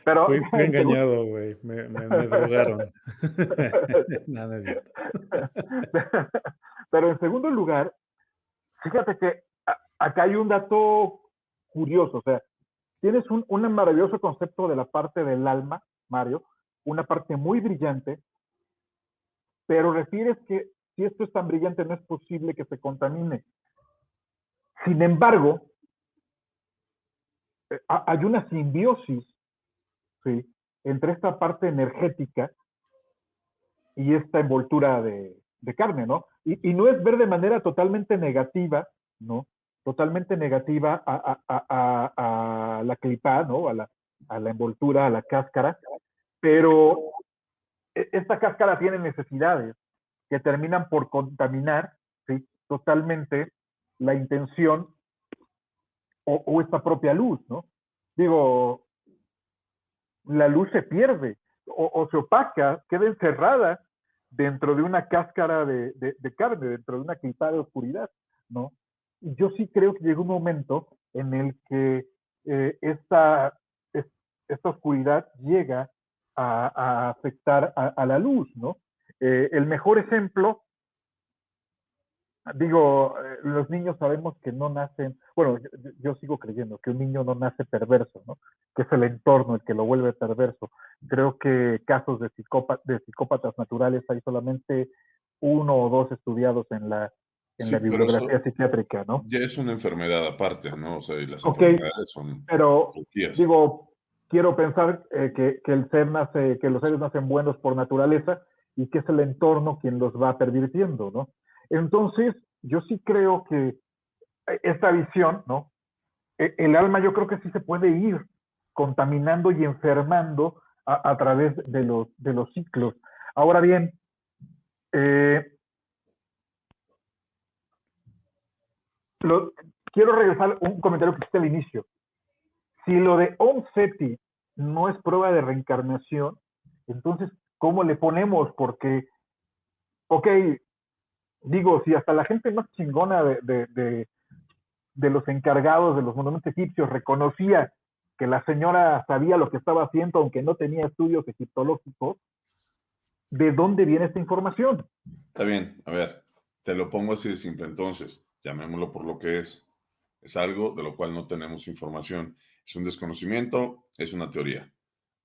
Pero, Fui engañado, güey. Me drogaron. No, no es cierto. pero en segundo lugar, fíjate que acá hay un dato curioso, o sea, tienes un maravilloso concepto de la parte del alma, Mario, una parte muy brillante, pero refieres que si esto es tan brillante no es posible que se contamine. Sin embargo, hay una simbiosis, ¿sí?, entre esta parte energética y esta envoltura de carne, ¿no? Y no es ver de manera totalmente negativa, ¿no? Totalmente negativa a la clipa, ¿no? A la envoltura, a la cáscara, pero esta cáscara tiene necesidades que terminan por contaminar, ¿sí?, totalmente la intención o esta propia luz, ¿no? Digo, la luz se pierde o se opaca, queda encerrada dentro de una cáscara de carne, dentro de una clipada de oscuridad, ¿no? Y yo sí creo que llega un momento en el que esta oscuridad llega a afectar a la luz, ¿no? El mejor ejemplo, digo, los niños sabemos que no nacen, bueno, yo sigo creyendo que un niño no nace perverso, ¿no? Que es el entorno el que lo vuelve perverso. Creo que casos de psicópatas naturales hay solamente 1 o 2 estudiados en la Sí, pero bibliografía eso psiquiátrica, ¿no? ya es una enfermedad aparte, ¿no? O sea, y las Ok, enfermedades son pero cualquiera. digo, quiero pensar que el ser nace, que los seres nacen buenos por naturaleza y que es el entorno quien los va pervirtiendo, ¿no? Entonces, yo sí creo que esta visión, ¿no? El alma yo creo que sí se puede ir contaminando y enfermando a través de los ciclos. Ahora bien, quiero regresar a un comentario que hiciste al inicio. Si lo de Om Seti no es prueba de reencarnación, entonces, ¿cómo le ponemos? Porque, ok, digo, si hasta la gente más chingona de los encargados de los monumentos egipcios reconocía que la señora sabía lo que estaba haciendo, aunque no tenía estudios egiptológicos, ¿de dónde viene esta información? Está bien, a ver, te lo pongo así de simple entonces, llamémoslo por lo que es. Es algo de lo cual no tenemos información. Es un desconocimiento, es una teoría.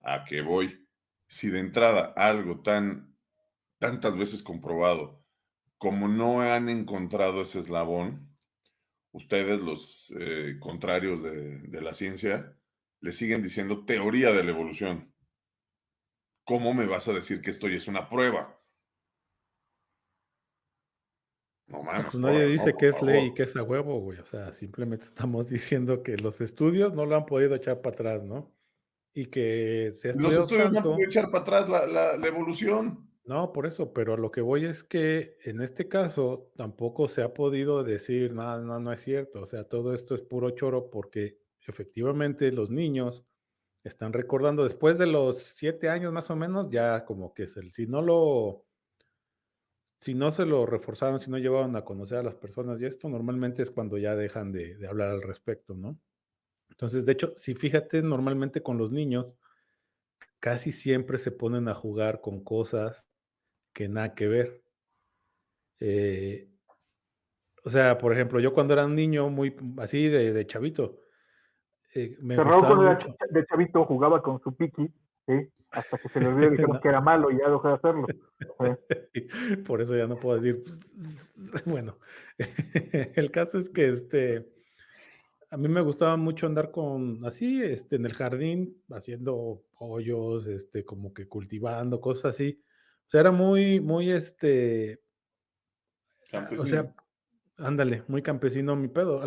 ¿A qué voy? Si de entrada algo tantas veces comprobado, como no han encontrado ese eslabón, ustedes, los contrarios de la ciencia, le siguen diciendo teoría de la evolución. ¿Cómo me vas a decir que esto ya es una prueba? No No, mames, pues nadie no, dice por que es ley y favor. que es a huevo, güey. O sea, simplemente estamos diciendo que los estudios no lo han podido echar para atrás, ¿no? Y que se ha Los estudiado estudios no han podido tanto. echar para atrás la evolución. No, por eso, pero a lo que voy es que en este caso tampoco se ha podido decir, no, no, no es cierto. O sea, todo esto es puro choro porque efectivamente los niños están recordando después de los 7 años más o menos, ya como que es el, si no se lo reforzaron, si no llevaban a conocer a las personas y esto, normalmente es cuando ya dejan de hablar al respecto, ¿no? Entonces, de hecho, si fíjate, normalmente con los niños casi siempre se ponen a jugar con cosas que nada que ver. Eh, o sea, por ejemplo, yo cuando era un niño muy así de chavito, me Raúl gustaba cuando era mucho, de chavito jugaba con su piqui, ¿sí? Hasta que se le olvidó y dijeron ¿no? que era malo y ya dejó de hacerlo. ¿Sí? Por eso ya no puedo decir, bueno, el caso es que a mí me gustaba mucho andar con así, en el jardín, haciendo hoyos, como que cultivando, cosas así. O sea, era muy, muy, o Campesino. sea, ándale, muy campesino mi pedo.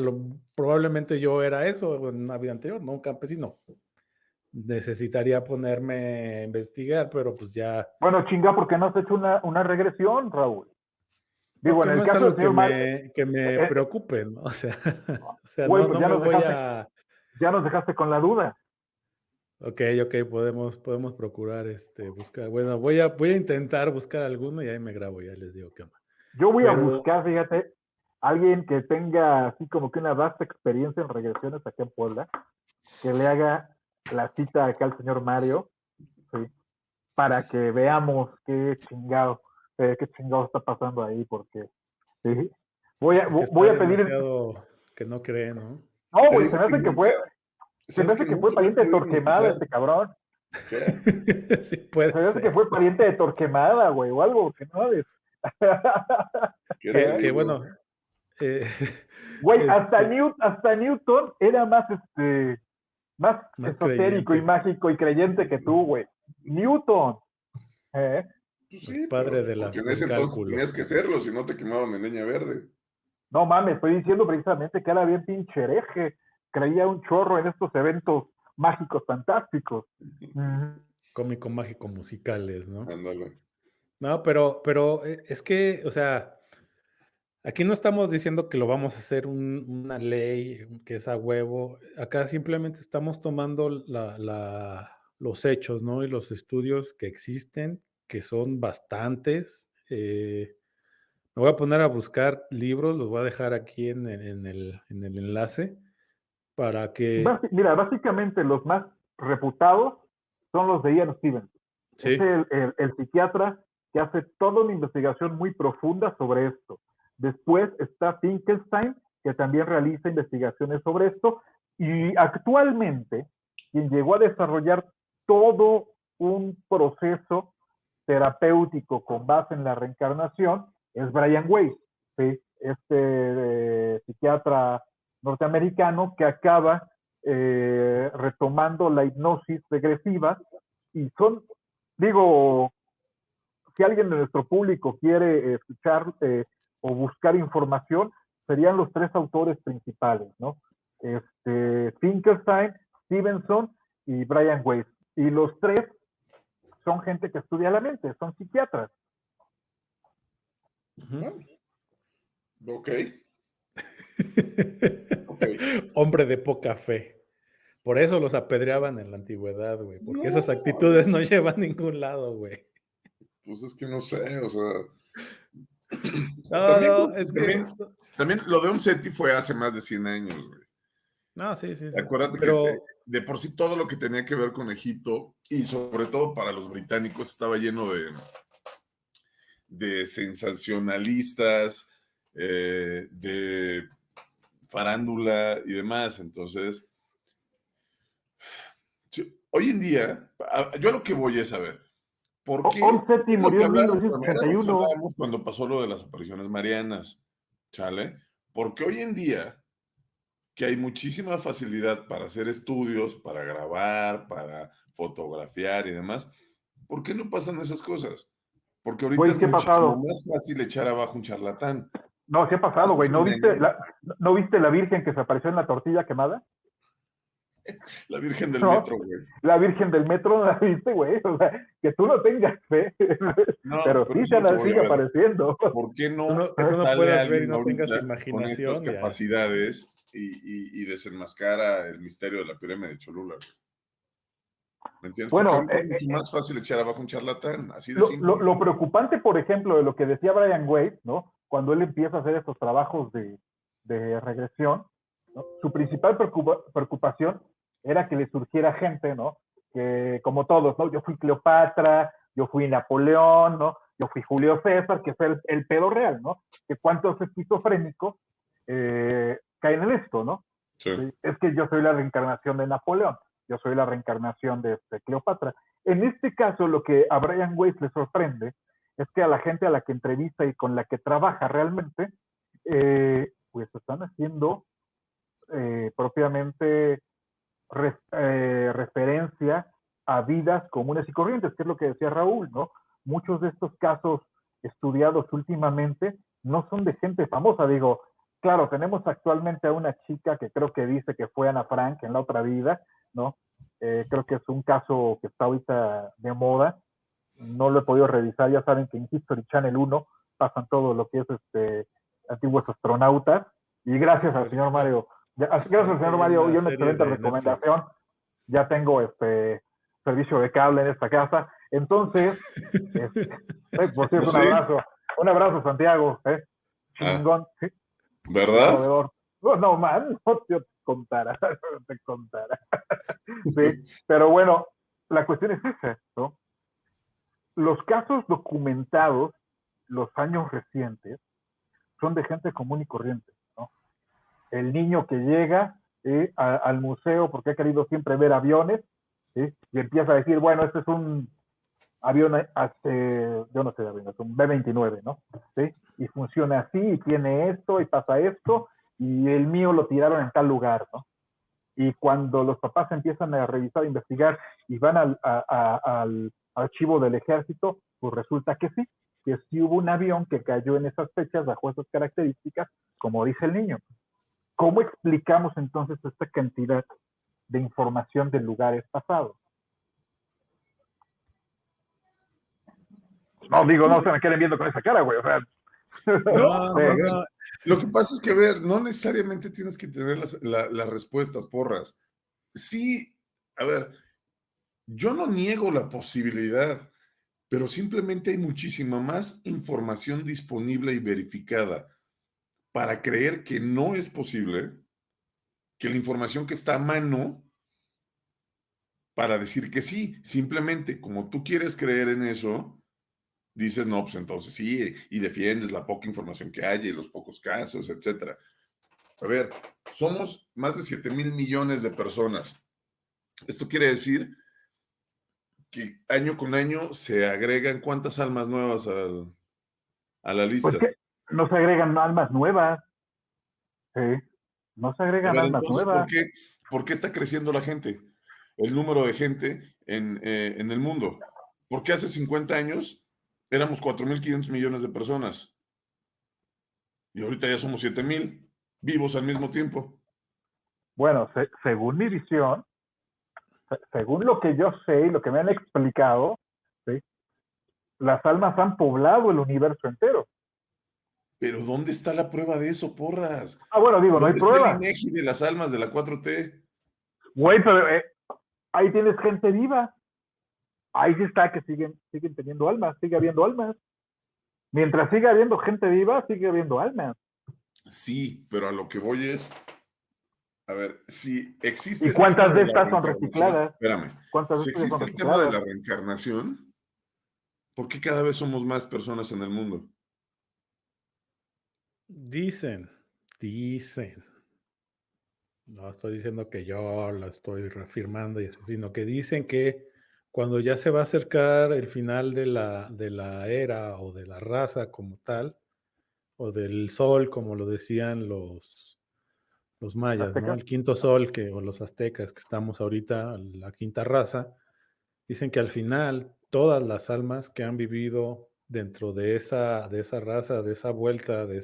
Probablemente yo era eso en una vida anterior, no un campesino. Necesitaría ponerme a investigar, pero pues ya, Bueno, chinga, porque no has hecho una regresión, Raúl. Digo, porque en el no es caso del algo que señor Mario, me preocupe, ¿no? O sea, o sea, güey, no, pues no me voy a. ya nos dejaste con la duda. Ok, podemos procurar, buscar. Bueno, voy a intentar buscar alguno y ahí me grabo, ya les digo qué onda. Yo voy a Pero, buscar, fíjate, alguien que tenga así como que una vasta experiencia en regresiones acá en Puebla, que le haga la cita acá al señor Mario, ¿sí? Para que veamos qué chingado está pasando ahí, porque ¿sí? porque está Voy a pedir, demasiado que no cree, ¿no? no, Te güey, digo que nunca, se me ¿sabes que hace que fue nunca lo he pariente de podido Torquemada hipnotizar? este cabrón. ¿Qué? Sí, puede Se me hace que ser. fue pariente de Torquemada, güey, o algo, que no sabes. ¿Qué te Que digo? bueno, eh, Güey, este, hasta Newton era más más esotérico y creyente, mágico y creyente que tú, güey. Newton, ¿eh? Pues el sí, pero padre pues, porque en del ese entonces cálculo. tenías que serlo, si no te quemaban en leña verde. No mames, estoy diciendo precisamente que era bien pinche hereje. Creía un chorro en estos eventos mágicos fantásticos. Cómico, mágico, musicales, ¿no? Ándale. No, pero es que, o sea, Aquí no estamos diciendo que lo vamos a hacer una ley que es a huevo. Acá simplemente estamos tomando los hechos, ¿no? Y los estudios que existen, que son bastantes. Me voy a poner a buscar libros, los voy a dejar aquí en el enlace para que... Mira, básicamente los más reputados son los de Ian Stevens. Es Sí, el psiquiatra que hace toda una investigación muy profunda sobre esto. Después está Finkelstein, que también realiza investigaciones sobre esto. Y actualmente, quien llegó a desarrollar todo un proceso terapéutico con base en la reencarnación es Brian Weiss, ¿sí? Psiquiatra norteamericano que acaba retomando la hipnosis regresiva y son, digo, si alguien de nuestro público quiere escuchar o buscar información, serían los tres autores principales, ¿no? Finkelstein, Stevenson y Brian Weiss. Y los tres son gente que estudia la mente, son psiquiatras. Ok. Hombre de poca fe. Por eso los apedreaban en la antigüedad, güey. Porque esas actitudes no llevan a ningún lado, güey. Pues es que no sé, o sea. No, es que. También lo de Omseti fue hace más de 100 años, güey. No, sí. Acuérdate Pero... que de por sí todo lo que tenía que ver con Egipto, y sobre todo para los británicos, estaba lleno de sensacionalistas, de farándula y demás. Entonces, hoy en día, yo a lo que voy es saber, ¿por qué? Omseti murió en Era lo que 1961. hablábamos cuando pasó lo de las apariciones marianas, ¿chale? Porque hoy en día, que hay muchísima facilidad para hacer estudios, para grabar, para fotografiar y demás, ¿por qué no pasan esas cosas? Porque ahorita Güey, es ¿qué ha muchísimo pasado? más fácil echar abajo un charlatán. No, ¿qué ha pasado, Hace güey? 100 años, ¿No viste la virgen que se apareció en la tortilla quemada? la Virgen del No, Metro, güey. la virgen del metro, ¿no la viste, güey? O sea, que tú no tengas fe, No, pero pero sí eso es lo que voy a sigue ver. apareciendo. ¿Por qué que no tú no sale puedas ver y alguien no tengas ahorita con estas imaginación. capacidades y desenmascara el misterio de la pirámide de Cholula, güey? ¿Me entiendes? Porque Bueno, ahorita es mucho más fácil echar abajo un charlatán, así de lo simple. preocupante, por ejemplo, de lo que decía Brian Weiss, ¿no? Cuando él empieza a hacer estos trabajos de regresión, ¿no? Su principal preocupación era que le surgiera gente, ¿no? Que como todos, ¿no? Yo fui Cleopatra, yo fui Napoleón, ¿no? Yo fui Julio César, que es el pedo real, ¿no? Que cuántos esquizofrénicos caen en esto, ¿no? Sí. ¿Sí? Es que yo soy la reencarnación de Napoleón, yo soy la reencarnación de Cleopatra. En este caso, lo que a Brian Weiss le sorprende es que a la gente a la que entrevista y con la que trabaja realmente, pues están haciendo propiamente referencia a vidas comunes y corrientes, que es lo que decía Raúl, ¿no? Muchos de estos casos estudiados últimamente no son de gente famosa, digo, claro, tenemos actualmente a una chica que creo que dice que fue Ana Frank en la otra vida, ¿no? Creo que es un caso que está ahorita de moda, no lo he podido revisar, ya saben que en History Channel 1 pasan todo lo que es antiguos astronautas, y gracias al señor Mario, gracias al señor Mario, y una excelente recomendación, ya tengo servicio de cable en esta casa, entonces, por cierto, un abrazo Santiago, chingón, ¿sí? ¿Verdad? No, man, no te contara, sí, pero bueno, la cuestión es esa, ¿no? Los casos documentados, los años recientes, son de gente común y corriente, ¿no? El niño que llega al museo porque ha querido siempre ver aviones, ¿sí? Y empieza a decir, bueno, este es un avión, yo no sé de aviones, un B-29, ¿no? ¿Sí? Y funciona así, y tiene esto, y pasa esto, y el mío lo tiraron en tal lugar, ¿no? Y cuando los papás empiezan a revisar, a investigar y van al archivo del ejército, pues resulta que sí hubo un avión que cayó en esas fechas bajo esas características, como dice el niño. ¿Cómo explicamos entonces esta cantidad de información de lugares pasados? No, digo, no se me queden viendo con esa cara, güey. O sea, No, No, a ver, no. lo que pasa es que, a ver, no necesariamente tienes que tener las respuestas, porras. Sí, a ver, yo no niego la posibilidad, pero simplemente hay muchísima más información disponible y verificada para creer que no es posible que la información que está a mano para decir que sí. Simplemente como tú quieres creer en eso, dices, no, pues entonces sí, y defiendes la poca información que hay y los pocos casos, etcétera. A ver, somos más de 7,000 millones de personas. Esto quiere decir que año con año se agregan cuántas almas nuevas a la Pues lista. que no se agregan almas nuevas, sí, no se A agregan ver, almas entonces, nuevas. ¿por qué está creciendo la gente? El número de gente en el mundo. ¿Por qué hace 50 años éramos 4,500 millones de personas? Y ahorita ya somos 7,000 vivos al mismo tiempo. Bueno, según mi visión, según lo que yo sé y lo que me han explicado, ¿sí? Las almas han poblado el universo entero. Pero ¿dónde está la prueba de eso, porras? Ah, bueno, digo, no hay ¿Dónde está el pruebas. INEGI de las almas de la 4T? Güey, pero ahí tienes gente viva. Ahí sí está que siguen teniendo almas, sigue habiendo almas. Mientras siga habiendo gente viva, sigue habiendo almas. Sí, pero a lo que voy es, a ver, si existe ¿Y el tema cuántas de de la estas son reencarnación, recicladas? espérame, ¿Cuántas de si estas ya son existe el tema de recicladas? la reencarnación, ¿por qué cada vez somos más personas en el mundo? Dicen. No estoy diciendo que yo lo estoy reafirmando y así, sino que dicen que cuando ya se va a acercar el final de la era o de la raza como tal, o del sol, como lo decían los mayas, ¿no? ¿Aztecas? El quinto sol o los aztecas que estamos ahorita, la quinta raza, dicen que al final todas las almas que han vivido dentro de esa raza, de esa vuelta, de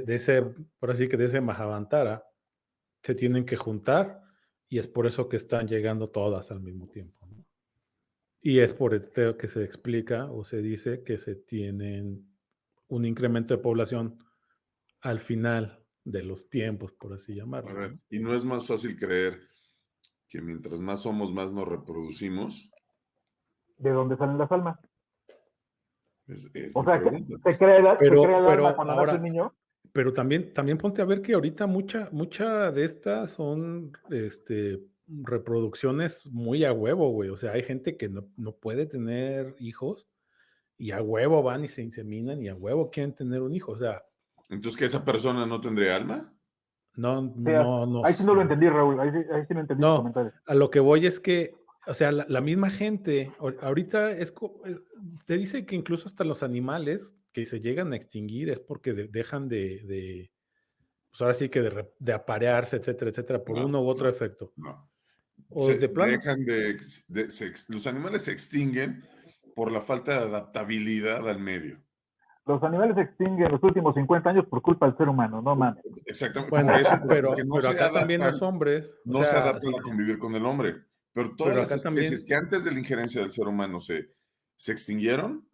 ese, por así que de ese Mahavantara, se tienen que juntar y es por eso que están llegando todas al mismo tiempo, ¿no? Y es por esto que se explica o se dice que se tienen un incremento de población al final de los tiempos, por así A llamarlo, ver, ¿no? ¿y no es más fácil creer que mientras más somos, más nos reproducimos? ¿De dónde salen las almas? Es O mi sea, pregunta. se crea Pero, el alma pero cuando nace el ahora, niño. pero también ponte a ver que ahorita mucha de estas son reproducciones muy a huevo, güey. O sea, hay gente que no puede tener hijos y a huevo van y se inseminan y a huevo quieren tener un hijo. O sea, Entonces, ¿que esa persona no tendría alma? no, O sea, no, no, ahí sí no lo entendí, Raúl. Ahí sí no entendí tu no, comentario. a lo que voy es que, o sea, la misma gente, ahorita te dice que incluso hasta los animales que se llegan a extinguir es porque dejan pues ahora sí que de aparearse, etcétera, etcétera, por No, uno u otro no, efecto. no. O de plano, Los animales se extinguen por la falta de adaptabilidad al medio. Los animales se extinguen en los últimos 50 años por culpa del ser humano, no mames. Exactamente, por bueno, eso, porque pero acá también los hombres, o no se sea, adaptan sí, a convivir con el hombre. Pero todas pero las acá especies también, que antes de la injerencia del ser humano se extinguieron,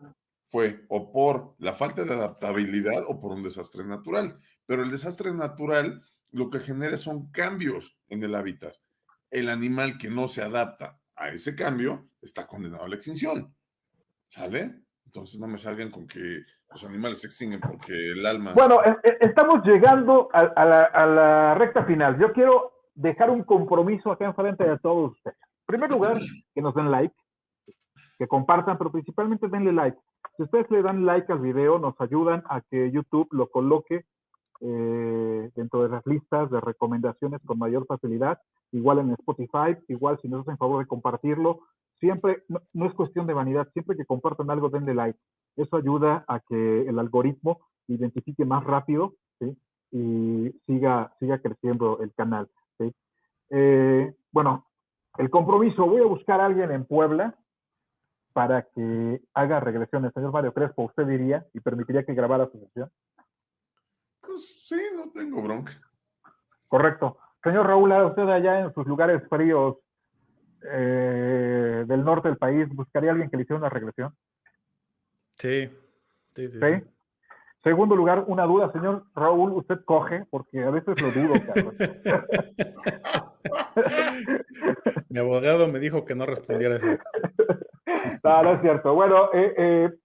fue o por la falta de adaptabilidad o por un desastre natural. Pero el desastre natural lo que genera son cambios en el hábitat. El animal que no se adapta a ese cambio está condenado a la extinción. ¿Sale? Entonces no me salgan con que los animales se extinguen porque el alma... Bueno, estamos llegando a la recta final. Yo quiero dejar un compromiso acá enfrente de todos ustedes. En primer lugar, que nos den like, que compartan, pero principalmente denle like. Si ustedes le dan like al video, nos ayudan a que YouTube lo coloque dentro de las listas de recomendaciones con mayor facilidad, igual en Spotify, igual si nos hacen favor de compartirlo. Siempre, no es cuestión de vanidad, siempre que compartan algo, denle like. Eso ayuda a que el algoritmo identifique más rápido, ¿sí? Y siga creciendo el canal, ¿sí? Bueno, el compromiso, voy a buscar a alguien en Puebla para que haga regresiones. Señor Mario Crespo, ¿usted diría y permitiría que grabara su sesión? Pues sí, no tengo bronca. Correcto. Señor Raúl, usted allá en sus lugares fríos del norte del país, ¿buscaría a alguien que le hiciera una regresión? sí, Sí, sí, ¿Sí? sí. Segundo lugar, una duda, señor Raúl, usted coge, porque a veces lo dudo, cabrón. Mi abogado me dijo que no respondiera eso. No, no es cierto. Bueno, el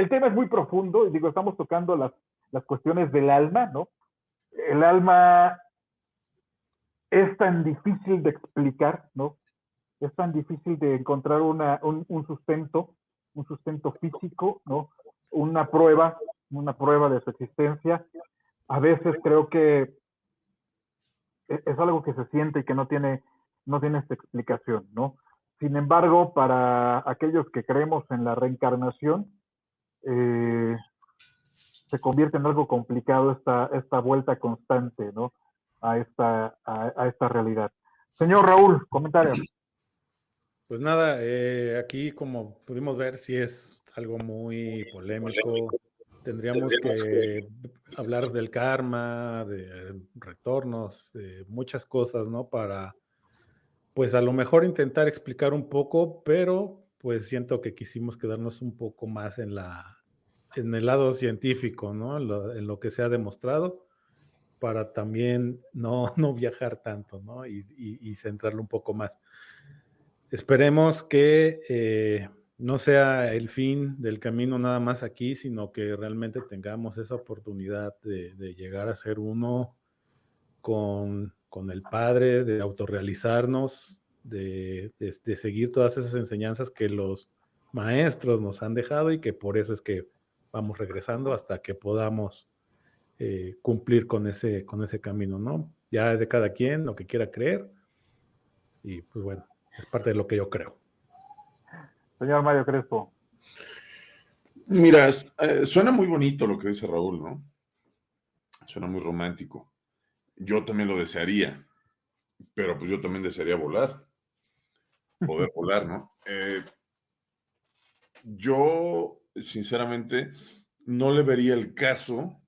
tema es muy profundo, y digo, estamos tocando las cuestiones del alma, ¿no? El alma es tan difícil de explicar, ¿no? Es tan difícil de encontrar un sustento físico, ¿no? Una prueba de su existencia. A veces creo que es algo que se siente y que no tiene esta explicación, ¿no? Sin embargo, para aquellos que creemos en la reencarnación, se convierte en algo complicado esta vuelta constante, ¿no? A esta realidad. Señor Raúl, comentario. Pues nada, aquí como pudimos ver, sí es algo muy polémico. Tendríamos que hablar del karma, de retornos, de muchas cosas, ¿no? Para, pues a lo mejor intentar explicar un poco, pero pues siento que quisimos quedarnos un poco más en el lado científico, ¿no? En lo que se ha demostrado, para también no viajar tanto, ¿no? Y centrarlo un poco más. Esperemos que no sea el fin del camino nada más aquí, sino que realmente tengamos esa oportunidad de llegar a ser uno con el Padre, de autorrealizarnos, de seguir todas esas enseñanzas que los maestros nos han dejado, y que por eso es que vamos regresando hasta que podamos cumplir con ese camino, ¿no? Ya es de cada quien lo que quiera creer, y pues bueno, es parte de lo que yo creo. Señor Mario Crespo. Mira, suena muy bonito lo que dice Raúl, ¿no? Suena muy romántico. Yo también lo desearía, pero pues yo también desearía volar, poder volar, ¿no? Yo, sinceramente, no le vería el caso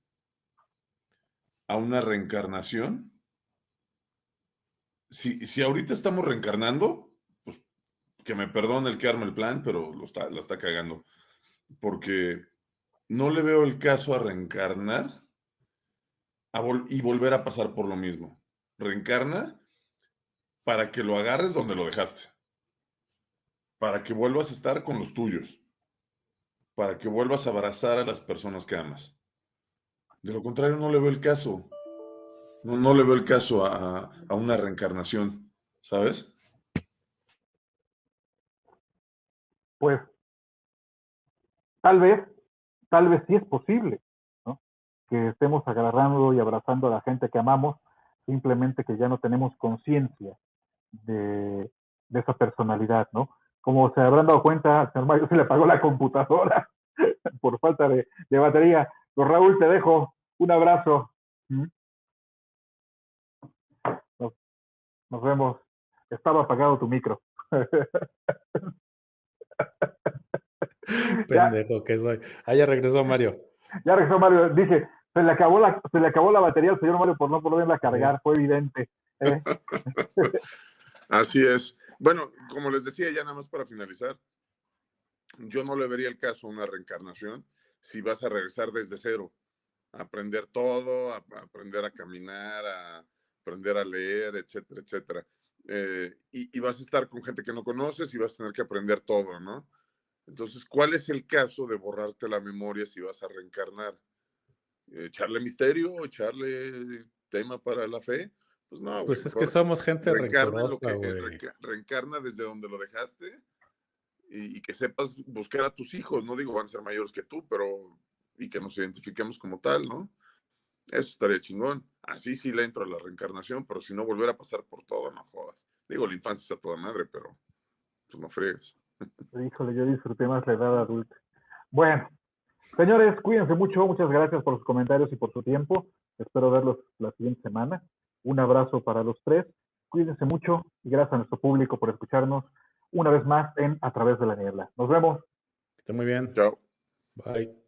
a una reencarnación. Si ahorita estamos reencarnando, pues que me perdone el que arma el plan, pero la está cagando. Porque no le veo el caso a reencarnar y volver a pasar por lo mismo. Reencarna para que lo agarres donde lo dejaste. Para que vuelvas a estar con los tuyos. Para que vuelvas a abrazar a las personas que amas. De lo contrario, no le veo el caso. No le veo el caso a una reencarnación, ¿sabes? Pues tal vez sí es posible, ¿no? Que estemos agarrando y abrazando a la gente que amamos, simplemente que ya no tenemos conciencia de esa personalidad, ¿no? Como se habrán dado cuenta, al señor Mario se le apagó la computadora por falta de batería. Pues Raúl, te dejo. Un abrazo. Nos vemos. Estaba apagado tu micro. Pendejo que soy. Ya regresó Mario. Ya regresó Mario. Dije, se le acabó la batería al señor Mario por no poderla cargar. Fue evidente. Así es. Bueno, como les decía, ya nada más para finalizar, yo no le vería el caso a una reencarnación si vas a regresar desde cero, a aprender todo, a aprender a caminar, a aprender a leer, etcétera, etcétera. Y vas a estar con gente que no conoces y vas a tener que aprender todo, ¿no? Entonces, ¿cuál es el caso de borrarte la memoria si vas a reencarnar? ¿Echarle misterio? ¿Echarle tema para la fe? Pues no, güey. Pues es que Mejor somos gente reencarna en lo rencorosa, que güey. reencarna desde donde lo dejaste y que sepas buscar a tus hijos. No digo van a ser mayores que tú, pero y que nos identifiquemos como tal, ¿no? Eso estaría chingón. Así sí le entro a la reencarnación, pero si no volver a pasar por todo, no jodas. Digo, la infancia es a toda madre, pero pues no friegues. Híjole, yo disfruté más la edad adulta. Bueno, señores, cuídense mucho. Muchas gracias por sus comentarios y por su tiempo. Espero verlos la siguiente semana. Un abrazo para los tres. Cuídense mucho y gracias a nuestro público por escucharnos una vez más en A Través de la Niebla. Nos vemos. Que esté muy bien. Chao. Bye.